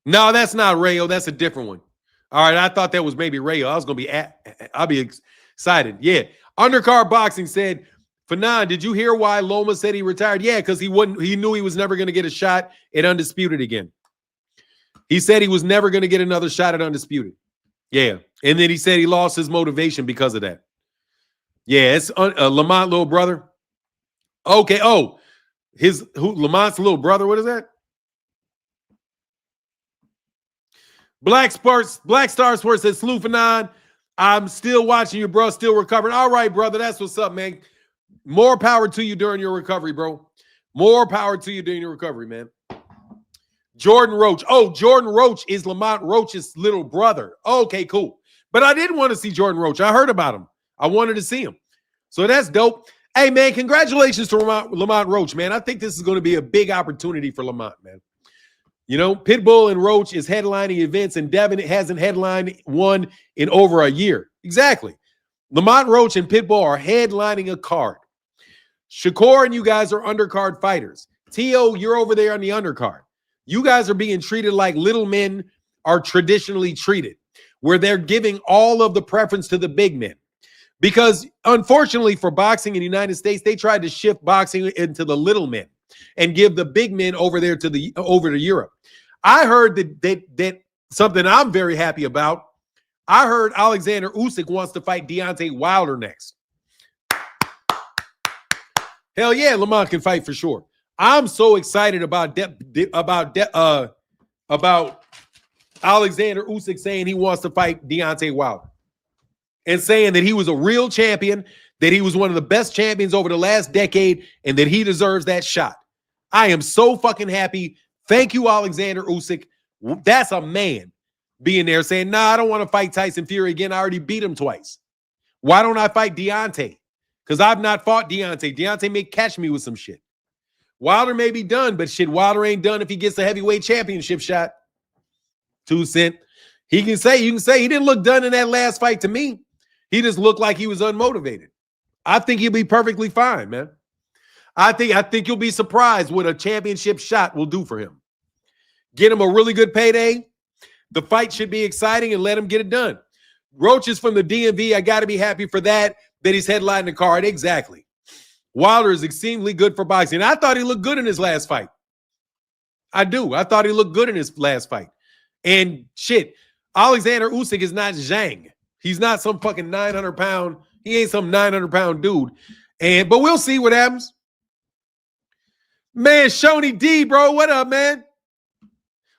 No, that's not Rayo. That's a different one. All right, I thought that was maybe Rayo. I'll be excited. Yeah. Undercard Boxing said, Fanon, did you hear why Loma said he retired? Yeah, because he knew he was never going to get a shot at Undisputed again. He said he was never going to get another shot at Undisputed. Yeah. And then he said he lost his motivation because of that. Yeah, it's Lamont little brother. Okay. Oh, Lamont's little brother. What is that? Black Star Sports says, Slew Fanon, I'm still watching you, bro. Still recovering. All right, brother. That's what's up, man. More power to you during your recovery, bro. More power to you during your recovery, man. Jordan Roach. Oh, Jordan Roach is Lamont Roach's little brother. Okay, cool. But I didn't want to see Jordan Roach. I heard about him. I wanted to see him. So that's dope. Hey, man, congratulations to Lamont Roach, man. I think this is going to be a big opportunity for Lamont, man. You know, Pitbull and Roach is headlining events, and Devin hasn't headlined one in over a year. Exactly. Lamont Roach and Pitbull are headlining a card. Shakur and you guys are undercard fighters. T.O., you're over there on the undercard. You guys are being treated like little men are traditionally treated, where they're giving all of the preference to the big men. Because, unfortunately, for boxing in the United States, they tried to shift boxing into the little men and give the big men over there over to Europe. I heard that something I'm very happy about. I heard Alexander Usyk wants to fight Deontay Wilder next. Hell yeah, Lamont can fight for sure. I'm so excited about Alexander Usyk saying he wants to fight Deontay Wilder and saying that he was a real champion, that he was one of the best champions over the last decade, and that he deserves that shot. I am so fucking happy. Thank you, Alexander Usyk. That's a man being there saying, nah, I don't want to fight Tyson Fury again. I already beat him twice. Why don't I fight Deontay? Because I've not fought Deontay. Deontay may catch me with some shit. Wilder may be done, but shit, Wilder ain't done if he gets the heavyweight championship shot. 2 cent. You can say he didn't look done in that last fight to me. He just looked like he was unmotivated. I think he'll be perfectly fine, man. I think you'll be surprised what a championship shot will do for him. Get him a really good payday. The fight should be exciting and let him get it done. Roach is from the DMV. I got to be happy for that he's headlining the card. Exactly. Wilder is extremely good for boxing. I thought he looked good in his last fight. I do. I thought he looked good in his last fight. And shit, Alexander Usyk is not Zhang. He's not some fucking 900-pound. He ain't some 900-pound dude. But we'll see what happens. Man, Shoney D, bro. What up, man?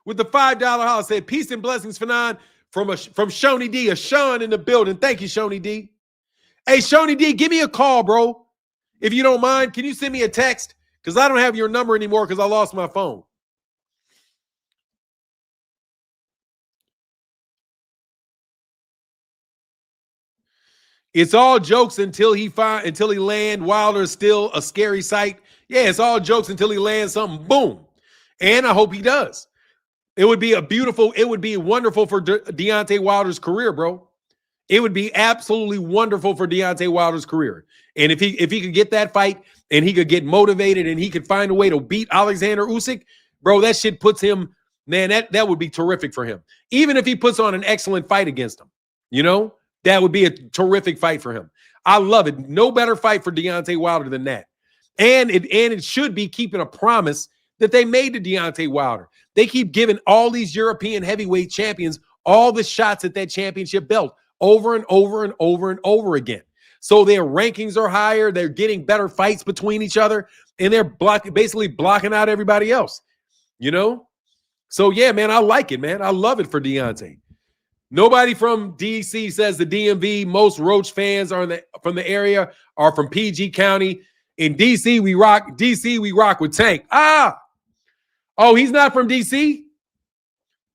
With the $5 house, said peace and blessings, Fanon, from Shoney D, a Sean in the building. Thank you, Shoney D. Hey, Shoney D, give me a call, bro. If you don't mind, can you send me a text? Because I don't have your number anymore because I lost my phone. It's all jokes until he land. Wilder is still a scary sight. Yeah, it's all jokes until he lands something. Boom. And I hope he does. It would be wonderful for Deontay Wilder's career, bro. It would be absolutely wonderful for Deontay Wilder's career. And if he could get that fight and he could get motivated and he could find a way to beat Alexander Usyk, bro, that shit puts him, man, that would be terrific for him. Even if he puts on an excellent fight against him, that would be a terrific fight for him. I love it. No better fight for Deontay Wilder than that. And it should be keeping a promise that they made to Deontay Wilder. They keep giving all these European heavyweight champions all the shots at that championship belt over and over and over and over again. So their rankings are higher. They're getting better fights between each other, and they're basically blocking out everybody else, So, yeah, man, I like it, man. I love it for Deontay. Nobody from D.C. says the DMV. Most Roach fans are from the area are from PG County. In D.C., we rock. D.C., we rock with Tank. Oh, he's not from D.C.?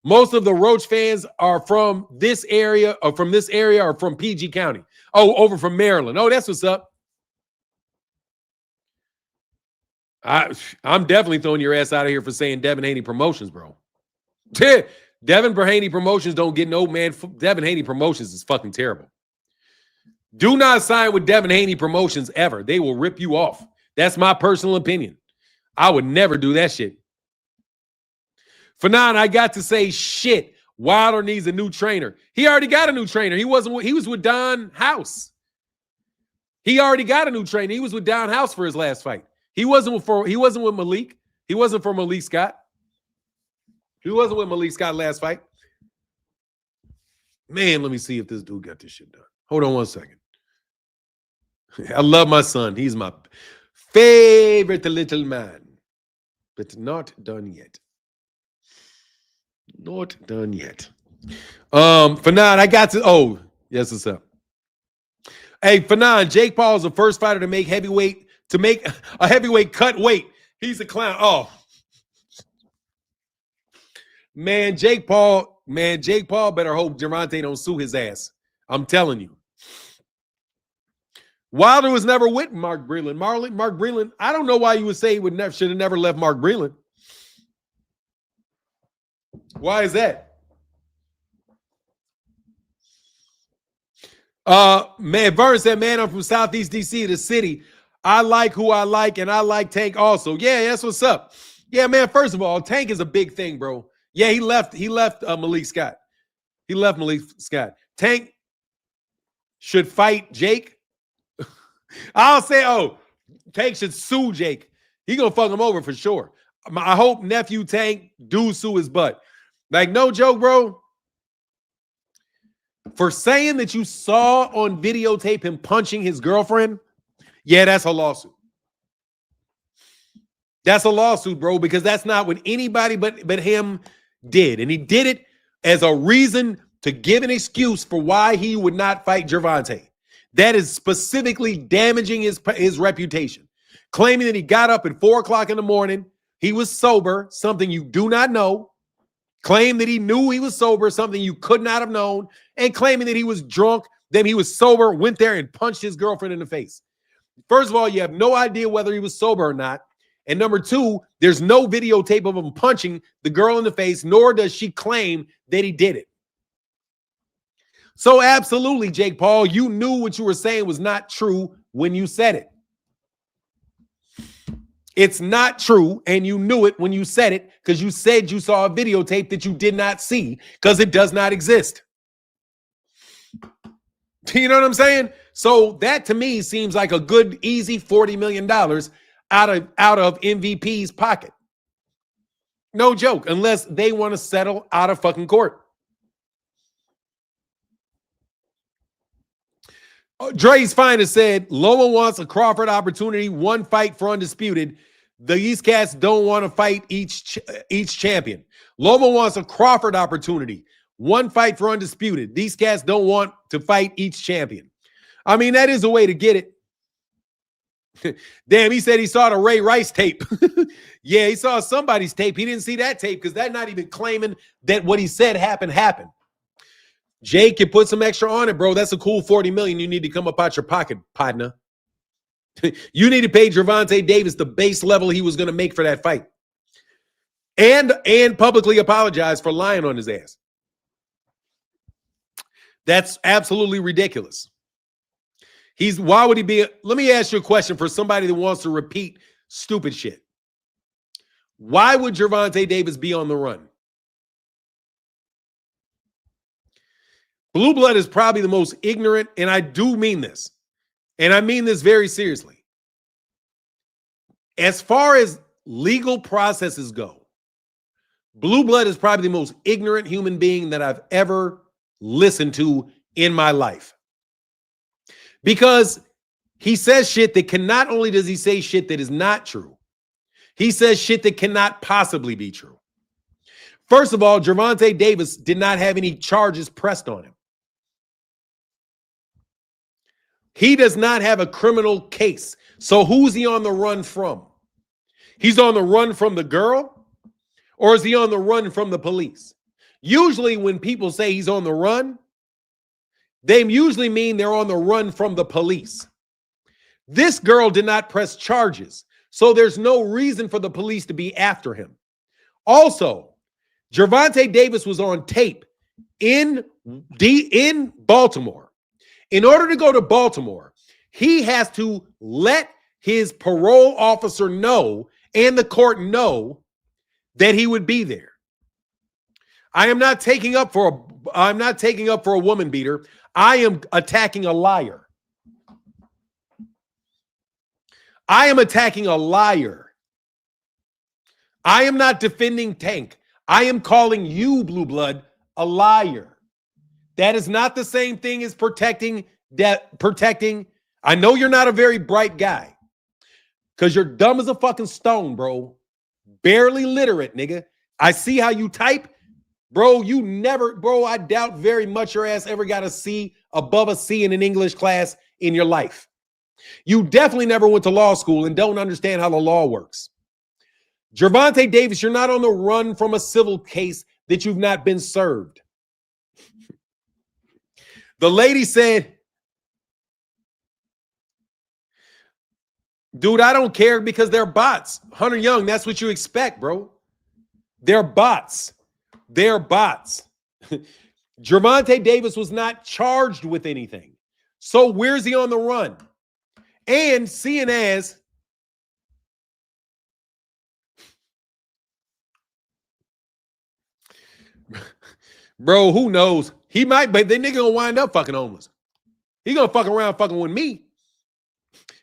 Most of the Roach fans are from this area or from PG County. Oh, over from Maryland. Oh, that's what's up. I'm definitely throwing your ass out of here for saying Devin Haney Promotions, bro. Devin Haney Promotions don't get no, man. Devin Haney Promotions is fucking terrible. Do not sign with Devin Haney Promotions ever. They will rip you off. That's my personal opinion. I would never do that shit. Fanon, I got to say shit. Wilder needs a new trainer. He already got a new trainer. He was with Don House. He already got a new trainer. He was with Don House for his last fight. He wasn't with Malik. He wasn't for Malik Scott. He wasn't with Malik Scott last fight. Man, let me see if this dude got this shit done. Hold on one second. I love my son. He's my favorite little man. But not done yet. Not done yet. Fanon, I got to. Oh, yes, what's up? Hey, Fanon, Jake Paul is the first fighter to make a heavyweight cut weight. He's a clown. Oh, man, Jake Paul better hope Gervonta don't sue his ass. I'm telling you. Wilder was never with Mark Breland. Mark Breland, I don't know why you would say he should have never left Mark Breland. Why is that? Man, Vern said, man, I'm from Southeast DC, the city. I like who I like, and I like Tank also. Yeah, that's what's up. Yeah, man, first of all, Tank is a big thing, bro. Yeah, he left Malik Scott. He left Malik Scott. Tank should fight Jake. I'll say, Tank should sue Jake. He gonna fuck him over for sure. I hope nephew Tank do sue his butt. Like, no joke, bro. For saying that you saw on videotape him punching his girlfriend, yeah, that's a lawsuit. That's a lawsuit, bro, because that's not what anybody but him did. And he did it as a reason to give an excuse for why he would not fight Gervonta. That is specifically damaging his reputation. Claiming that he got up at 4 o'clock in the morning, he was sober, something you do not know. Claim that he knew he was sober, something you could not have known. And claiming that he was drunk, then he was sober, went there and punched his girlfriend in the face. First of all, you have no idea whether he was sober or not. And number two, there's no videotape of him punching the girl in the face, nor does she claim that he did it. So absolutely, Jake Paul, you knew what you were saying was not true when you said it. It's not true, and you knew it when you said it because you said you saw a videotape that you did not see because it does not exist. You know what I'm saying? So that to me seems like a good, easy $40 million out of MVP's pocket. No joke, unless they want to settle out of fucking court. Dre's Finest said, Loma wants a Crawford opportunity, one fight for undisputed. These cats don't want to fight each champion. Loma wants a Crawford opportunity, one fight for undisputed. These cats don't want to fight each champion. I mean, that is a way to get it. Damn, he said he saw the Ray Rice tape. Yeah, he saw somebody's tape. He didn't see that tape because that's not even claiming that what he said happened. Jake, you put some extra on it, bro. That's a cool $40 million. You need to come up out your pocket, partner. You need to pay Gervonta Davis the base level he was going to make for that fight. And publicly apologize for lying on his ass. That's absolutely ridiculous. Why would he be? Let me ask you a question for somebody that wants to repeat stupid shit. Why would Gervonta Davis be on the run? Blue blood is probably the most ignorant, and I do mean this. And I mean this very seriously. As far as legal processes go, blue blood is probably the most ignorant human being that I've ever listened to in my life. Because he says shit that not only does he say shit that is not true, he says shit that cannot possibly be true. First of all, Gervonta Davis did not have any charges pressed on him. He does not have a criminal case. So who's he on the run from? He's on the run from the girl, or is he on the run from the police? Usually when people say he's on the run, they usually mean they're on the run from the police. This girl did not press charges, so there's no reason for the police to be after him. Also, Gervonta Davis was on tape in Baltimore. In order to go to Baltimore, he has to let his parole officer know and the court know that he would be there. I'm not taking up for a woman beater. I am attacking a liar. I am attacking a liar. I am not defending Tank. I am calling you, Blue Blood, a liar. That is not the same thing as protecting. I know you're not a very bright guy because you're dumb as a fucking stone, bro. Barely literate, nigga. I see how you type. Bro, I doubt very much your ass ever got a C, above a C in an English class in your life. You definitely never went to law school and don't understand how the law works. Gervonta Davis, you're not on the run from a civil case that you've not been served. The lady said, dude, I don't care because they're bots. Hunter Young, that's what you expect, bro. They're bots. They're bots. Gervonta Davis was not charged with anything. So where's he on the run? And seeing as bro, who knows? He might, but the nigga gonna wind up fucking homeless. He gonna fuck around fucking with me.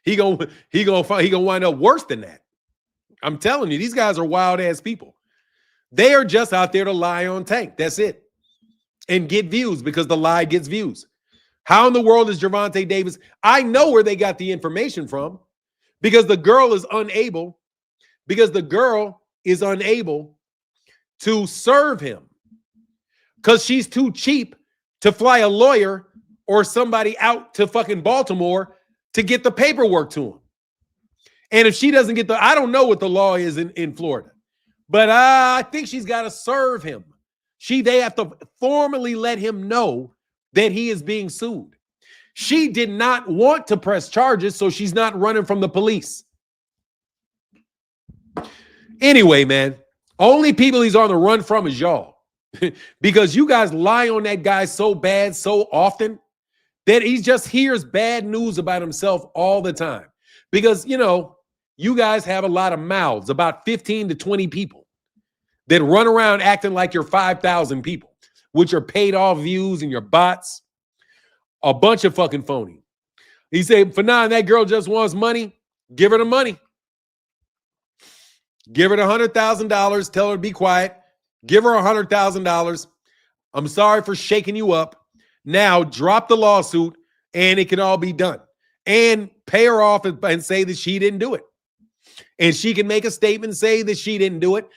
He gonna wind up worse than that. I'm telling you, these guys are wild ass people. They are just out there to lie on Tank. That's it. And get views because the lie gets views. How in the world is Gervonta Davis? I know where they got the information from because the girl is unable to serve him because she's too cheap to fly a lawyer or somebody out to fucking Baltimore to get the paperwork to him. And if she doesn't get I don't know what the law is in Florida, but I think she's got to serve him. They have to formally let him know that he is being sued. She did not want to press charges, so she's not running from the police. Anyway, man, only people he's on the run from is y'all. Because you guys lie on that guy so bad, so often, that he just hears bad news about himself all the time. Because, you guys have a lot of mouths, about 15 to 20 people that run around acting like you're 5,000 people, with your paid off views and your bots. A bunch of fucking phony. He said, for now, that girl just wants money. Give her the money. Give her the $100,000. Tell her to be quiet. Give her $100,000. I'm sorry for shaking you up. Now drop the lawsuit and it can all be done. And pay her off and say that she didn't do it. And she can make a statement and say that she didn't do it.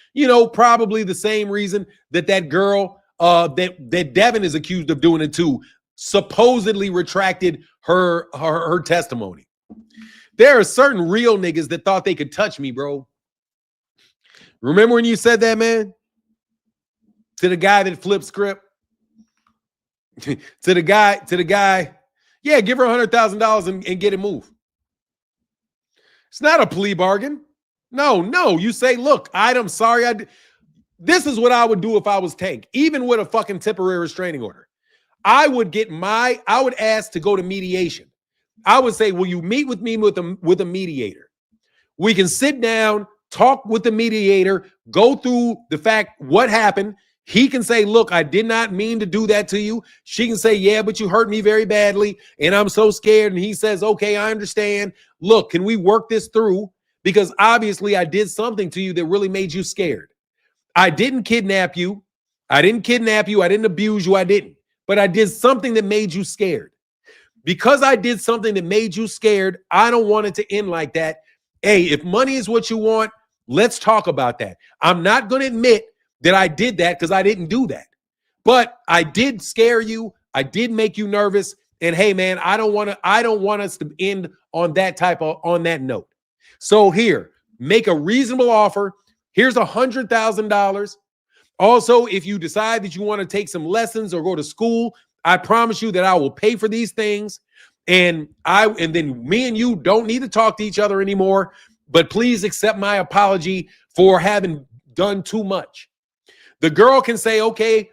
Probably the same reason that girl that Devin is accused of doing it too, supposedly retracted her testimony. There are certain real niggas that thought they could touch me, bro. Remember when you said that, man? To the guy that flipped script? to the guy, yeah, give her $100,000 and get it moved. It's not a plea bargain. No. You say, look, I'm sorry. This is what I would do if I was Tank, even with a fucking temporary restraining order. I would ask to go to mediation. I would say, will you meet with me with a mediator? We can sit down, talk with the mediator, go through the fact what happened. He can say, look, I did not mean to do that to you. She can say, yeah, but you hurt me very badly, and I'm so scared. And he says, okay, I understand. Look, can we work this through? Because obviously I did something to you that really made you scared. I didn't kidnap you. I didn't abuse you. I didn't. But I did something that made you scared. Because I did something that made you scared, I don't want it to end like that. Hey, if money is what you want, let's talk about that. I'm not going to admit that I did that because I didn't do that. But I did scare you. I did make you nervous. And hey, man, I don't want us to end on that note. So here, make a reasonable offer. Here's $100,000. Also, if you decide that you want to take some lessons or go to school, I promise you that I will pay for these things. And then me and you don't need to talk to each other anymore. But please accept my apology for having done too much. The girl can say, okay,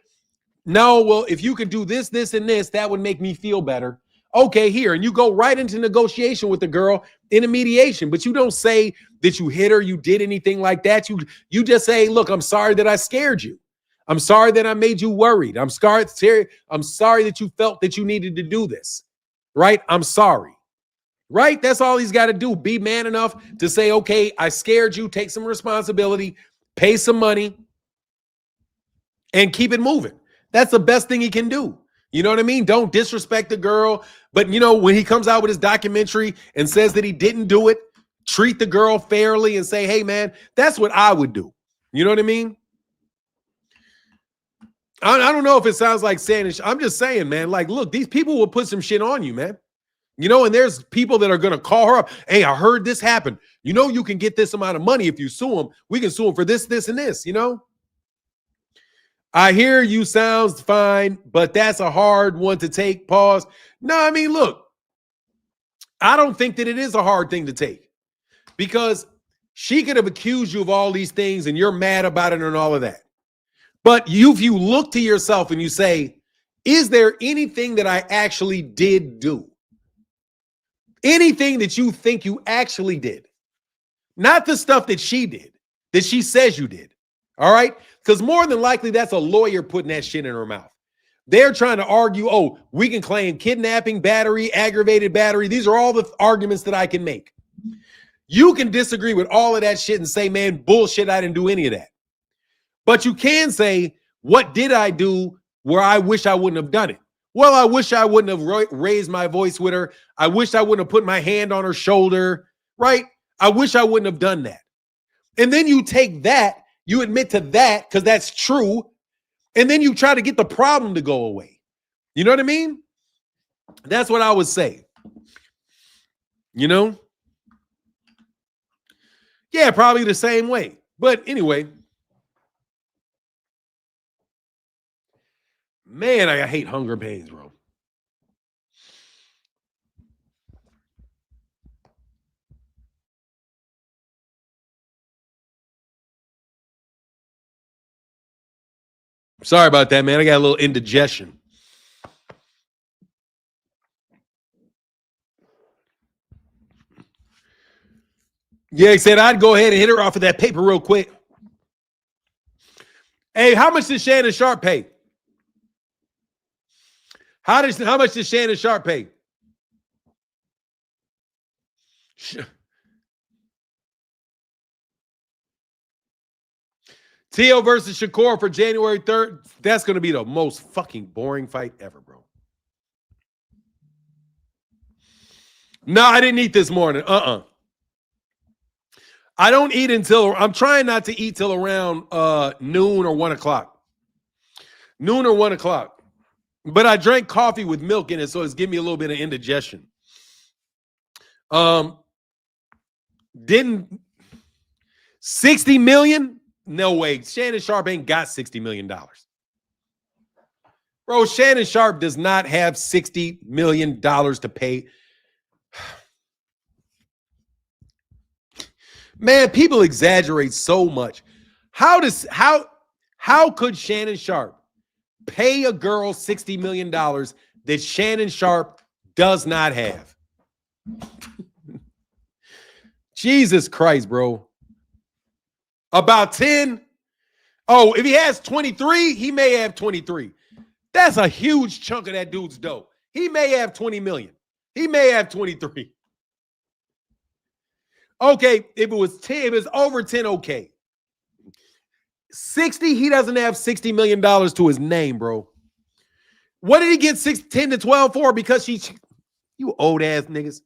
no, well, if you could do this, this, and this, that would make me feel better. Okay, here. And you go right into negotiation with the girl in a mediation, but you don't say that you hit her, you did anything like that. You just say, look, I'm sorry that I scared you. I'm sorry that I made you worried. I'm sorry that you felt that you needed to do this. Right? I'm sorry. Right? That's all he's got to do. Be man enough to say, okay, I scared you, take some responsibility, pay some money, and keep it moving. That's the best thing he can do. You know what I mean? Don't disrespect the girl. But, when he comes out with his documentary and says that he didn't do it, treat the girl fairly and say, hey, man, that's what I would do. You know what I mean? I don't know if it sounds like saying it. I'm just saying, man, like, look, these people will put some shit on you, man. And there's people that are going to call her up. Hey, I heard this happen. You can get this amount of money if you sue them. We can sue them for this, this, and this, I hear you sounds fine, but that's a hard one to take. Pause. No, I mean, look, I don't think that it is a hard thing to take because she could have accused you of all these things and you're mad about it and all of that. But if you look to yourself and you say, is there anything that I actually did do? Anything that you think you actually did? Not the stuff that she did, that she says you did. All right? Because more than likely, that's a lawyer putting that shit in her mouth. They're trying to argue, oh, we can claim kidnapping, battery, aggravated battery. These are all the arguments that I can make. You can disagree with all of that shit and say, man, bullshit, I didn't do any of that. But you can say, what did I do where I wish I wouldn't have done it? Well, I wish I wouldn't have raised my voice with her. I wish I wouldn't have put my hand on her shoulder, right? I wish I wouldn't have done that. And then you take that, you admit to that because that's true, and then you try to get the problem to go away. You know what I mean? That's what I would say. Yeah, probably the same way. But anyway, man, I hate hunger pains, bro. Sorry about that, man. I got a little indigestion. Yeah, he said I'd go ahead and hit her off of that paper real quick. Hey, how much did Shannon Sharp pay? How much did Shannon Sharp pay? Tio versus Shakur for January 3rd. That's going to be the most fucking boring fight ever, bro. No, I didn't eat this morning. I don't eat until, I'm trying not to eat till around noon or 1 o'clock. Noon or 1 o'clock. But I drank coffee with milk in it, so it's giving me a little bit of indigestion. Didn't 60 million? No way. Shannon Sharp ain't got $60 million. Bro, Shannon Sharp does not have $60 million to pay. Man, people exaggerate so much. How could Shannon Sharp pay a girl $60 million that Shannon Sharp does not have? Jesus Christ, bro. About 10? Oh, if he has 23, he may have 23. That's a huge chunk of that dude's dough. He may have 20 million. He may have 23. Okay, if it was 10, if it's over 10, okay. 60, he doesn't have $60 million to his name, bro. What did he get 10 to 12 for? Because you old ass niggas.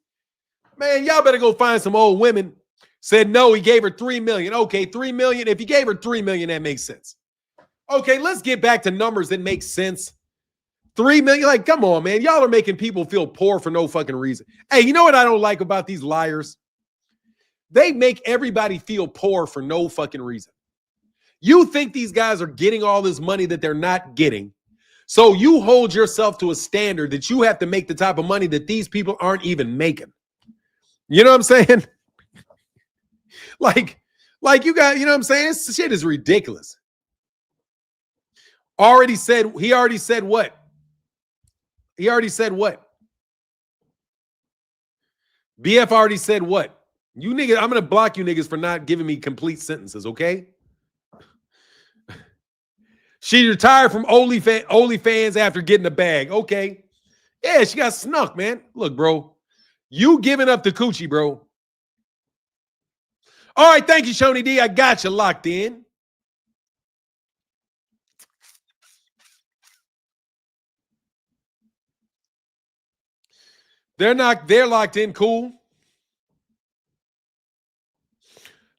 Man, y'all better go find some old women. Said no, he gave her $3 million. Okay, $3 million. If he gave her $3 million, that makes sense. Okay, let's get back to numbers that make sense. $3 million, like, come on, man. Y'all are making people feel poor for no fucking reason. Hey, you know what I don't like about these liars? They make everybody feel poor for no fucking reason. You think these guys are getting all this money that they're not getting. So you hold yourself to a standard that you have to make the type of money that these people aren't even making. You know what I'm saying? like you got, you know what I'm saying? This shit is ridiculous. He already said what? He already said what? BF already said what? You niggas, I'm going to block you niggas for not giving me complete sentences, okay? She retired from OnlyFans after getting a bag. Okay. Yeah, she got snuck, man. Look, bro. You giving up the coochie, bro. All right, thank you, Shoney D. I got you locked in. They're locked in. Cool.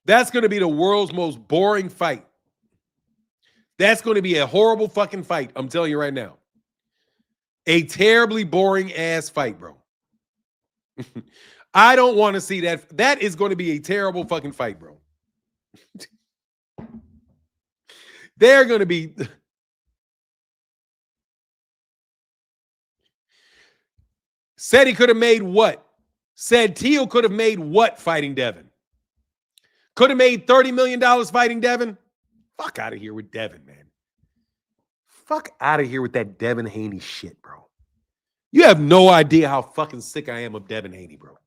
That's going to be the world's most boring fight. That's going to be a horrible fucking fight. I'm telling you right now. A terribly boring ass fight, bro. I don't want to see that. That is going to be a terrible fucking fight, bro. They're going to be. Said he could have made what? Said Teal could have made what fighting Devin? Could have made $30 million fighting Devin? Fuck out of here with Devin, man. Fuck out of here with that Devin Haney shit, bro. You have no idea how fucking sick I am of Devin Haney, bro.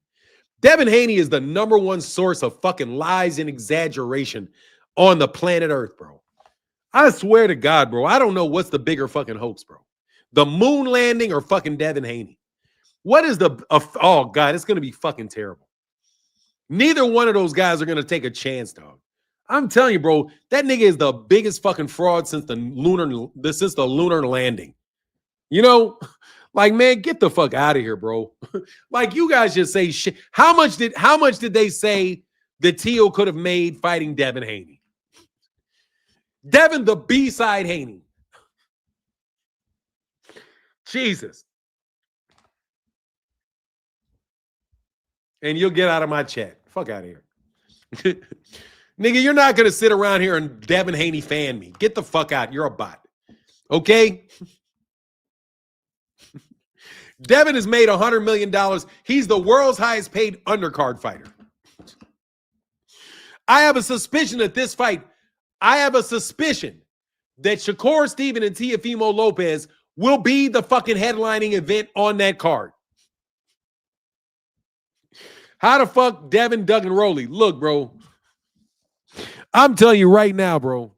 Devin Haney is the #1 source of fucking lies and exaggeration on the planet Earth, bro. I swear to God, bro. I don't know what's the bigger fucking hoax, bro. The moon landing or fucking Devin Haney. What is the... oh, God, it's going to be fucking terrible. Neither one of those guys are going to take a chance, dog. I'm telling you, bro, that nigga is the biggest fucking fraud since the lunar landing. You know, like, man, get the fuck out of here, bro. Like, you guys just say shit. How much did they say that Tio could have made fighting Devin Haney? Devin, the B-side Haney. Jesus. And you'll get out of my chat. Fuck out of here. Nigga, you're not going to sit around here and Devin Haney fan me. Get the fuck out. You're a bot. Okay? Devin has made $100 million. He's the world's highest paid undercard fighter. I have a suspicion that this fight, that Shakur Stevenson and Teofimo Lopez will be the fucking headlining event on that card. How the fuck Devin, Duggan, Roley? Look, bro. I'm telling you right now, bro.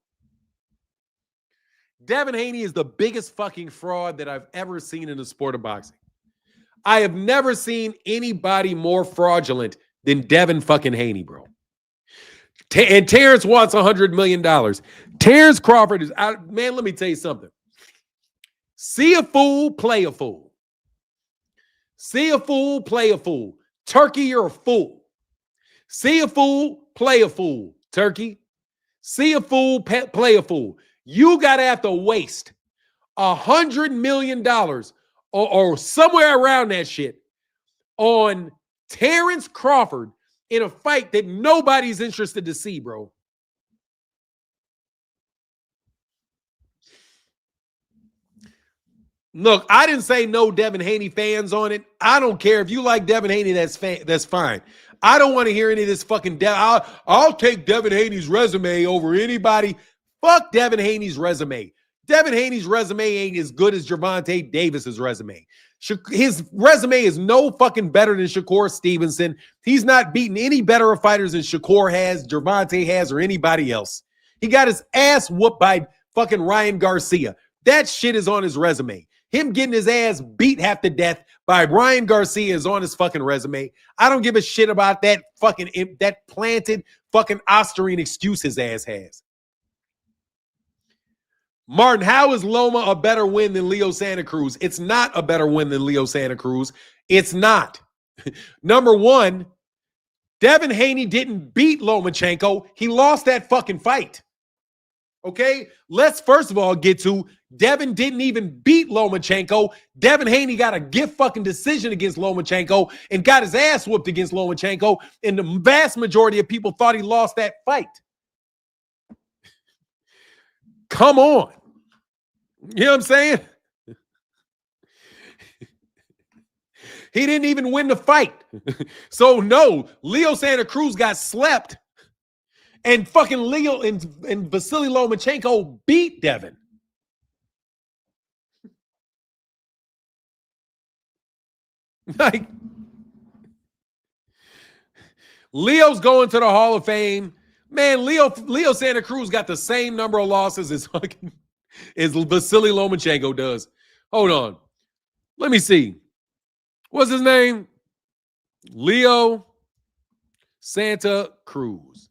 Devin Haney is the biggest fucking fraud that I've ever seen in the sport of boxing. I have never seen anybody more fraudulent than Devin fucking Haney, bro. And Terrence wants $100 million. Terrence Crawford is out. Man, let me tell you something. See a fool, play a fool. See a fool, play a fool. Turki, you're a fool. See a fool, play a fool. Turki. See a fool, play a fool. You got to have to waste $100 million or somewhere around that shit on Terrence Crawford in a fight that nobody's interested to see, bro. Look, I didn't say no Devin Haney fans on it. I don't care. If you like Devin Haney, that's fine. I don't want to hear any of this fucking I'll take Devin Haney's resume over anybody. Fuck Devin Haney's resume. Devin Haney's resume ain't as good as Gervonta Davis's resume. His resume is no fucking better than Shakur Stevenson. He's not beating any better of fighters than Shakur has, Gervonta has, or anybody else. He got his ass whooped by fucking Ryan Garcia. That shit is on his resume. Him getting his ass beat half to death by Ryan Garcia is on his fucking resume. I don't give a shit about that fucking, that planted fucking Osterine excuse his ass has. Martin, how is Loma a better win than Leo Santa Cruz? It's not a better win than Leo Santa Cruz. It's not. Number one, Devin Haney didn't beat Lomachenko. He lost that fucking fight. Okay? Let's first of all get to Devin didn't even beat Lomachenko. Devin Haney got a gift fucking decision against Lomachenko and got his ass whooped against Lomachenko. And the vast majority of people thought he lost that fight. Come on. You know what I'm saying? He didn't even win the fight. So no, Leo Santa Cruz got slept. And fucking Leo and Vasily Lomachenko beat Devin. Like, Leo's going to the Hall of Fame. Man, Leo Santa Cruz got the same number of losses as fucking as Vasily Lomachenko does. Hold on. Let me see. What's his name? Leo Santa Cruz.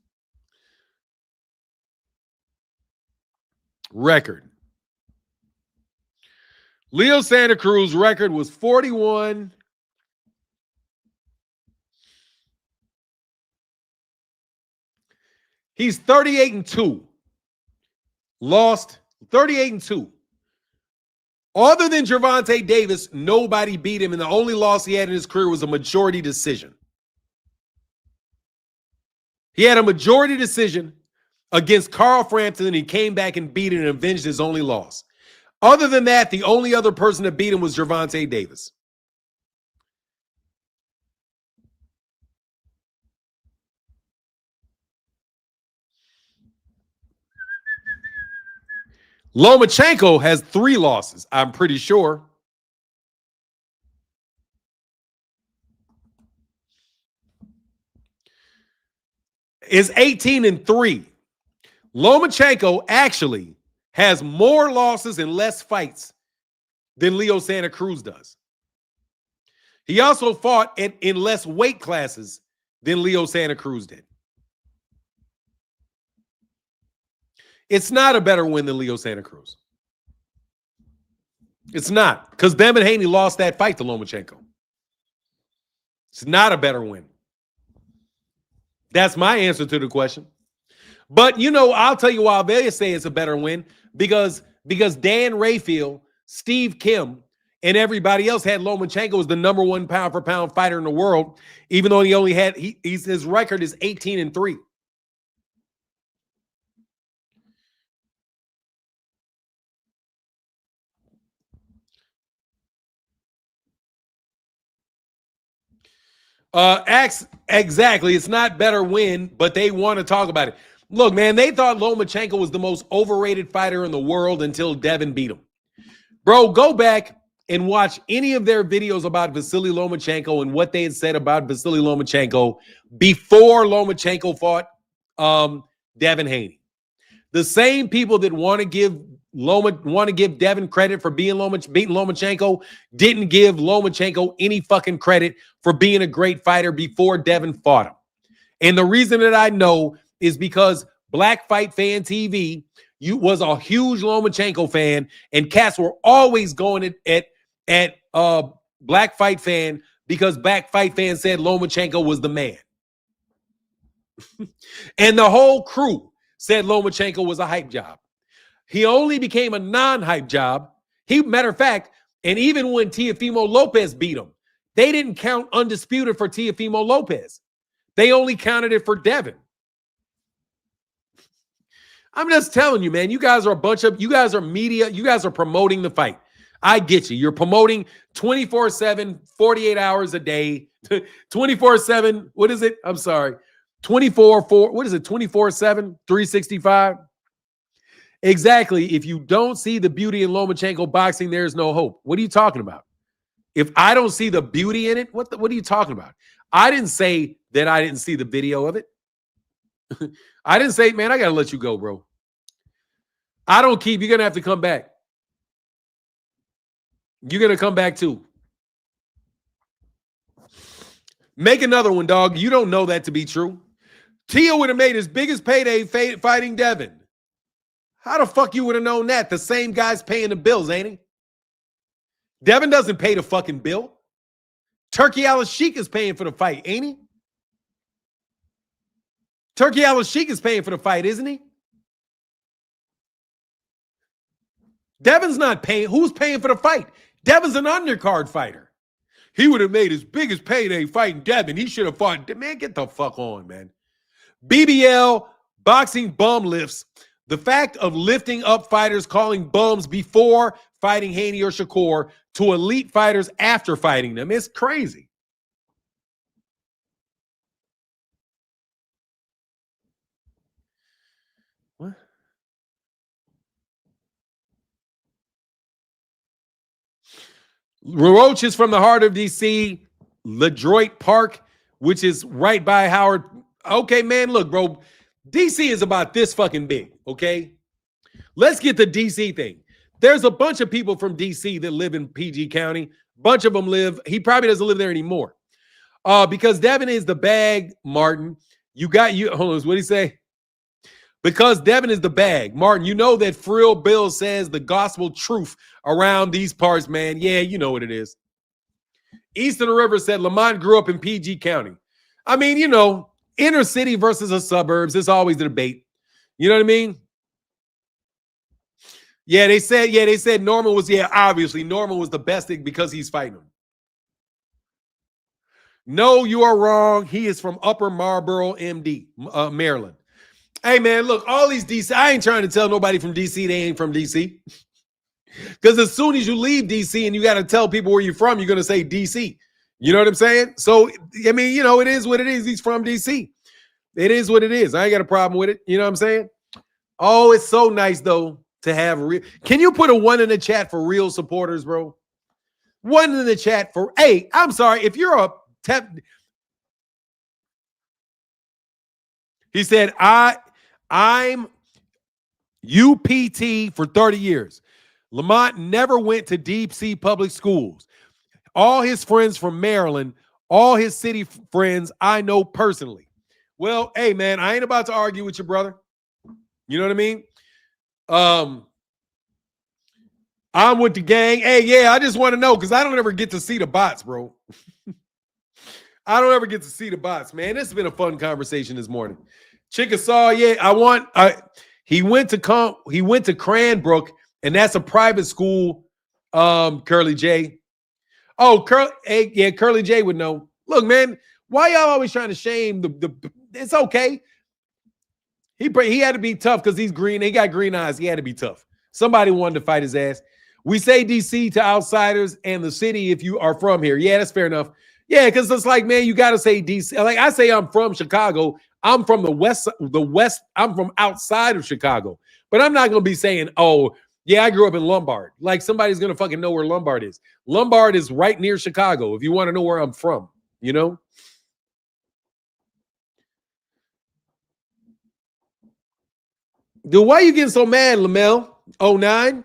Record. Leo Santa Cruz record was 41. He's 38-2. Lost 38-2. Other than Gervonta Davis, nobody beat him, and the only loss he had in his career was a majority decision. He had a majority decision against Carl Frampton, and he came back and beat him and avenged his only loss. Other than that, the only other person that beat him was Gervonta Davis. Lomachenko has 3 losses, I'm pretty sure. Is 18-3. Lomachenko actually has more losses and less fights than Leo Santa Cruz does. He also fought in less weight classes than Leo Santa Cruz did. It's not a better win than Leo Santa Cruz. It's not, because Devin Haney lost that fight to Lomachenko. It's not a better win. That's my answer to the question. But, you know, I'll tell you why they say it's a better win, because Dan Rayfield, Steve Kim, and everybody else had Lomachenko as the number 1 pound-for-pound fighter in the world, even though he only had his record is 18-3. Exactly. It's not better win, but they want to talk about it. Look, man, they thought Lomachenko was the most overrated fighter in the world until Devin beat him. Bro, go back and watch any of their videos about Vasily Lomachenko and what they had said about Vasily Lomachenko before Lomachenko fought Devin Haney. The same people that want to give Devin credit for beating Lomachenko didn't give Lomachenko any fucking credit for being a great fighter before Devin fought him. And the reason that I know is because Black Fight Fan TV was a huge Lomachenko fan, and cats were always going at Black Fight Fan because Black Fight Fan said Lomachenko was the man. And the whole crew said Lomachenko was a hype job. He only became a non-hype job. Matter of fact, and even when Teofimo Lopez beat him, they didn't count undisputed for Teofimo Lopez. They only counted it for Devin. I'm just telling you, man, you guys are media. You guys are promoting the fight. I get you. You're promoting 24/7, 48 hours a day, 24/7. What is it? I'm sorry. 24/4. What is it? 24/7, 365. Exactly. If you don't see the beauty in Lomachenko boxing, there's no hope. What are you talking about? If I don't see the beauty in it, what are you talking about? I didn't say that I didn't see the video of it. I didn't say, man, I got to let you go, bro. I don't keep. You're going to have to come back. You're going to come back too. Make another one, dog. You don't know that to be true. Tio would have made his biggest payday fighting Devin. How the fuck you would have known that? The same guy's paying the bills, ain't he? Devin doesn't pay the fucking bill. Turki Alasheik is paying for the fight, ain't he? Turki Alasheik is paying for the fight, isn't he? Devin's not paying. Who's paying for the fight? Devin's an undercard fighter. He would have made his biggest payday fighting Devin. He should have fought. Man, get the fuck on, man. BBL, boxing bum lifts. The fact of lifting up fighters calling bums before fighting Haney or Shakur to elite fighters after fighting them is crazy. What? Roach is from the heart of D.C., LaDroit Park, which is right by Howard. Okay, man, look, bro. D.C. is about this fucking big, okay? Let's get the D.C. thing. There's a bunch of people from D.C. that live in PG County. Bunch of them live. He probably doesn't live there anymore. Because Devin is the bag, Martin. Hold on, what did he say? Because Devin is the bag. Martin, you know that Frill Bill says the gospel truth around these parts, man. Yeah, you know what it is. Eastern River said Lamont grew up in PG County. I mean, you know, inner city versus the suburbs. It's always the debate. You know what I mean? Yeah, they said Norman was, obviously Norman was the best thing because he's fighting him. No, you are wrong. He is from Upper Marlboro, Maryland. Hey, man, look, all these DC, I ain't trying to tell nobody from DC they ain't from DC. Because as soon as you leave DC and you got to tell people where you're from, you're going to say DC. You know what I'm saying? So, I mean, you know, it is what it is. He's from DC. It is what it is. I ain't got a problem with it. You know what I'm saying? Oh, it's so nice, though, to have real. Can you put a 1 in the chat for real supporters, bro? 1 in the chat for, hey, I'm sorry. If you're a he said, I'm UPT for 30 years. Lamont never went to DC public schools. All his friends from Maryland, all his city friends, I know personally. Well, hey, man, I ain't about to argue with you, brother. You know what I mean? I'm with the gang. Hey, yeah, I just want to know because I don't ever get to see the bots, bro. I don't ever get to see the bots, man. This has been a fun conversation this morning. Chickasaw, yeah, he went to Cranbrook, and that's a private school. Curly J. Oh, Curly J would know. Look, man, why y'all always trying to shame the it's okay. He had to be tough because he's green. He got green eyes. He had to be tough. Somebody wanted to fight his ass. We say DC to outsiders and the city if you are from here. Yeah, that's fair enough. Yeah, because it's like, man, you got to say DC. Like I say I'm from Chicago. I'm from the west. I'm from outside of Chicago. But I'm not going to be saying, oh, yeah, I grew up in Lombard. Like somebody's going to fucking know where Lombard is. Lombard is right near Chicago if you want to know where I'm from, you know? Dude, why are you getting so mad, Lamel? 09?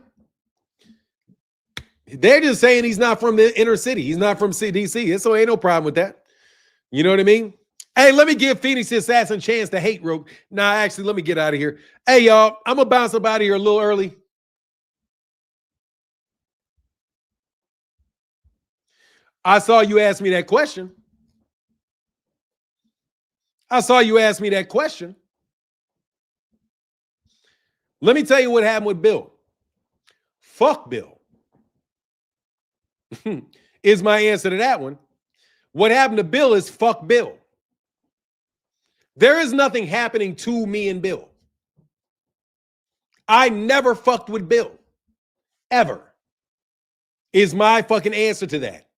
They're just saying he's not from the inner city. He's not from CDC. So ain't no problem with that. You know what I mean? Hey, let me give Phoenix the Assassin a chance to hate Rogue. Nah, actually, let me get out of here. Hey, y'all, I'm going to bounce up out of here a little early. I saw you ask me that question. Let me tell you what happened with Bill. Fuck Bill. Is my answer to that one. What happened to Bill is fuck Bill. There is nothing happening to me and Bill. I never fucked with Bill. Ever. Is my fucking answer to that.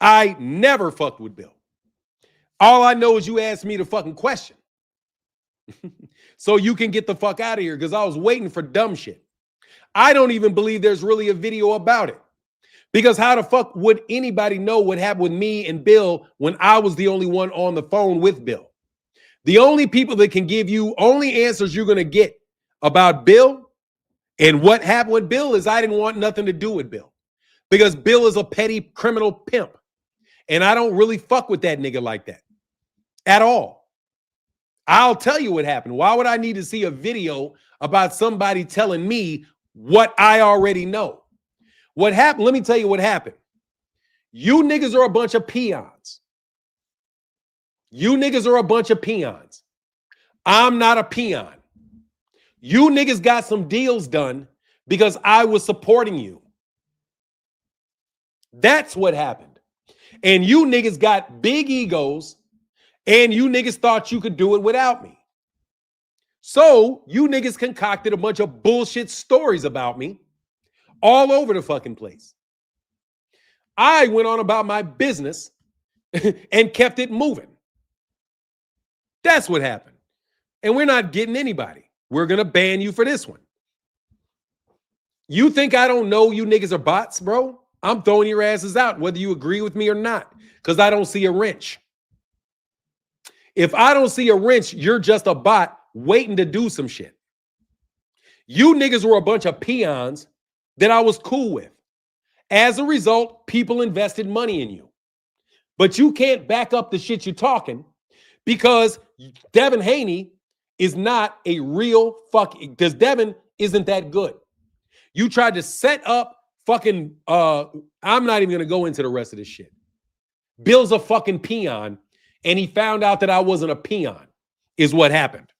I never fucked with Bill. All I know is you asked me the fucking question. So you can get the fuck out of here because I was waiting for dumb shit. I don't even believe there's really a video about it. Because how the fuck would anybody know what happened with me and Bill when I was the only one on the phone with Bill? The only people that can give you only answers you're going to get about Bill and what happened with Bill is I didn't want nothing to do with Bill. Because Bill is a petty criminal pimp. And I don't really fuck with that nigga like that. At all. I'll tell you what happened. Why would I need to see a video about somebody telling me what I already know? What happened? Let me tell you what happened. You niggas are a bunch of peons. You niggas are a bunch of peons. I'm not a peon. You niggas got some deals done because I was supporting you. That's what happened. And you niggas got big egos and you niggas thought you could do it without me. So you niggas concocted a bunch of bullshit stories about me all over the fucking place. I went on about my business and kept it moving. That's what happened. And we're not getting anybody. We're going to ban you for this one. You think I don't know you niggas are bots, bro? I'm throwing your asses out, whether you agree with me or not, because I don't see a wrench. If I don't see a wrench, you're just a bot waiting to do some shit. You niggas were a bunch of peons that I was cool with. As a result, people invested money in you. But you can't back up the shit you're talking because Devin Haney is not a real fucking, because Devin isn't that good. You tried to set up fucking, I'm not even going to go into the rest of this shit. Bill's a fucking peon, and he found out that I wasn't a peon, is what happened.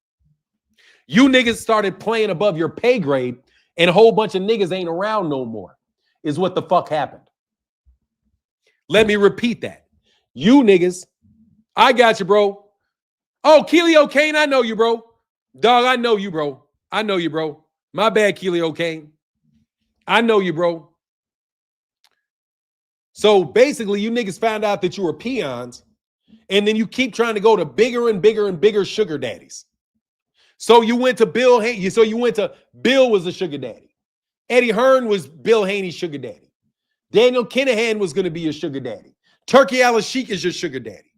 You niggas started playing above your pay grade, and a whole bunch of niggas ain't around no more, is what the fuck happened. Let me repeat that. You niggas, I got you, bro. Oh, Keelio Kane, I know you, bro. Dog, I know you, bro. I know you, bro. My bad, Keelio Kane. I know you, bro. So basically, you niggas found out that you were peons, and then you keep trying to go to bigger and bigger and bigger sugar daddies. So you went to Bill Haney. So you went to Bill was a sugar daddy. Eddie Hearn was Bill Haney's sugar daddy. Daniel Kinahan was going to be your sugar daddy. Turki Alasheik is your sugar daddy.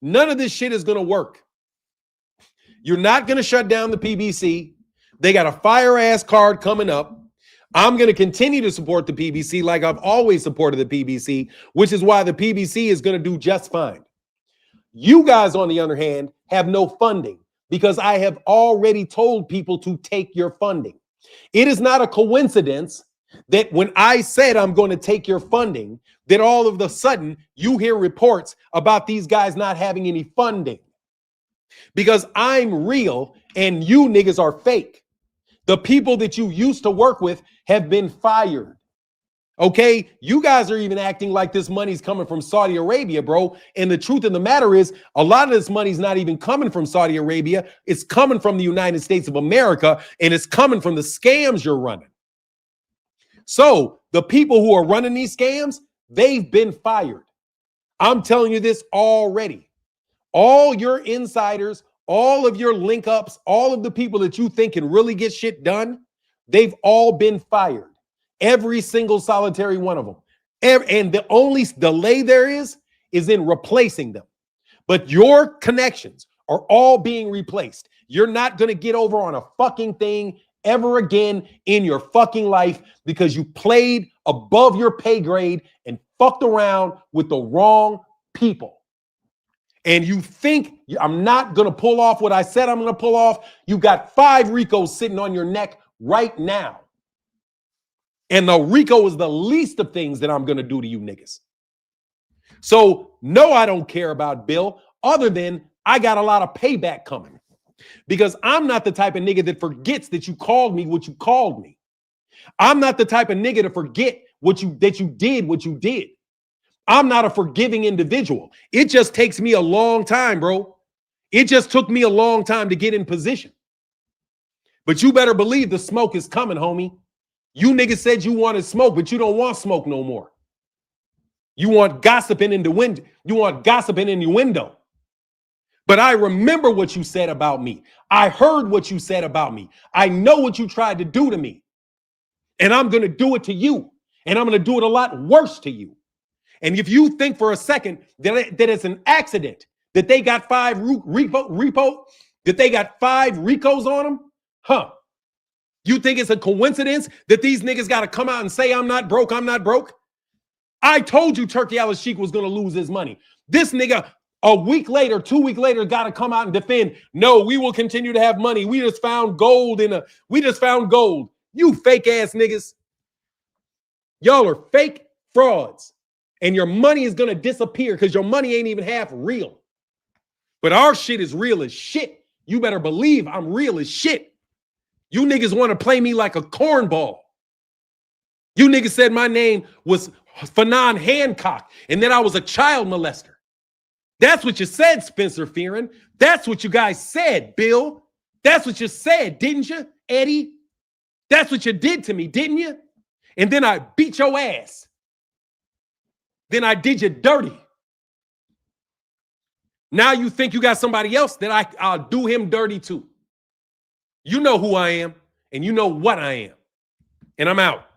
None of this shit is going to work. You're not going to shut down the PBC. They got a fire ass card coming up. I'm going to continue to support the PBC like I've always supported the PBC, which is why the PBC is going to do just fine. You guys, on the other hand, have no funding because I have already told people to take your funding. It is not a coincidence that when I said I'm going to take your funding, that all of a sudden you hear reports about these guys not having any funding. Because I'm real and you niggas are fake. The people that you used to work with have been fired. Okay? You guys are even acting like this money's coming from Saudi Arabia, bro. And the truth of the matter is, a lot of this money's not even coming from Saudi Arabia. It's coming from the United States of America, and it's coming from the scams you're running. So the people who are running these scams, they've been fired. I'm telling you this already. All your insiders, all of your link ups, all of the people that you think can really get shit done, they've all been fired. Every single solitary one of them. And the only delay there is in replacing them. But your connections are all being replaced. You're not going to get over on a fucking thing ever again in your fucking life because you played above your pay grade and fucked around with the wrong people. And you think I'm not going to pull off what I said I'm going to pull off. You got 5 Ricos sitting on your neck right now. And the Rico is the least of things that I'm going to do to you niggas. So, no, I don't care about Bill, other than I got a lot of payback coming. Because I'm not the type of nigga that forgets that you called me what you called me. I'm not the type of nigga to forget what you did. I'm not a forgiving individual. It just takes me a long time, bro. It just took me a long time to get in position. But you better believe the smoke is coming, homie. You niggas said you wanted smoke, but you don't want smoke no more. You want gossiping in the window. You want gossiping in your window. But I remember what you said about me. I heard what you said about me. I know what you tried to do to me. And I'm going to do it to you. And I'm going to do it a lot worse to you. And if you think for a second that it's an accident that they got 5 that they got 5 Ricos on them, huh? You think it's a coincidence that these niggas got to come out and say, I'm not broke, I'm not broke? I told you Turki Alasheik was going to lose his money. This nigga, a week later, 2 weeks later, got to come out and defend. No, we will continue to have money. We just found gold You fake ass niggas. Y'all are fake frauds. And your money is going to disappear because your money ain't even half real. But our shit is real as shit. You better believe I'm real as shit. You niggas want to play me like a cornball. You niggas said my name was Fanon Hancock and that I was a child molester. That's what you said, Spencer Fearon. That's what you guys said, Bill. That's what you said, didn't you, Eddie? That's what you did to me, didn't you? And then I beat your ass. Then I did you dirty. Now you think you got somebody else that I'll do him dirty too. You know who I am, and you know what I am. And I'm out.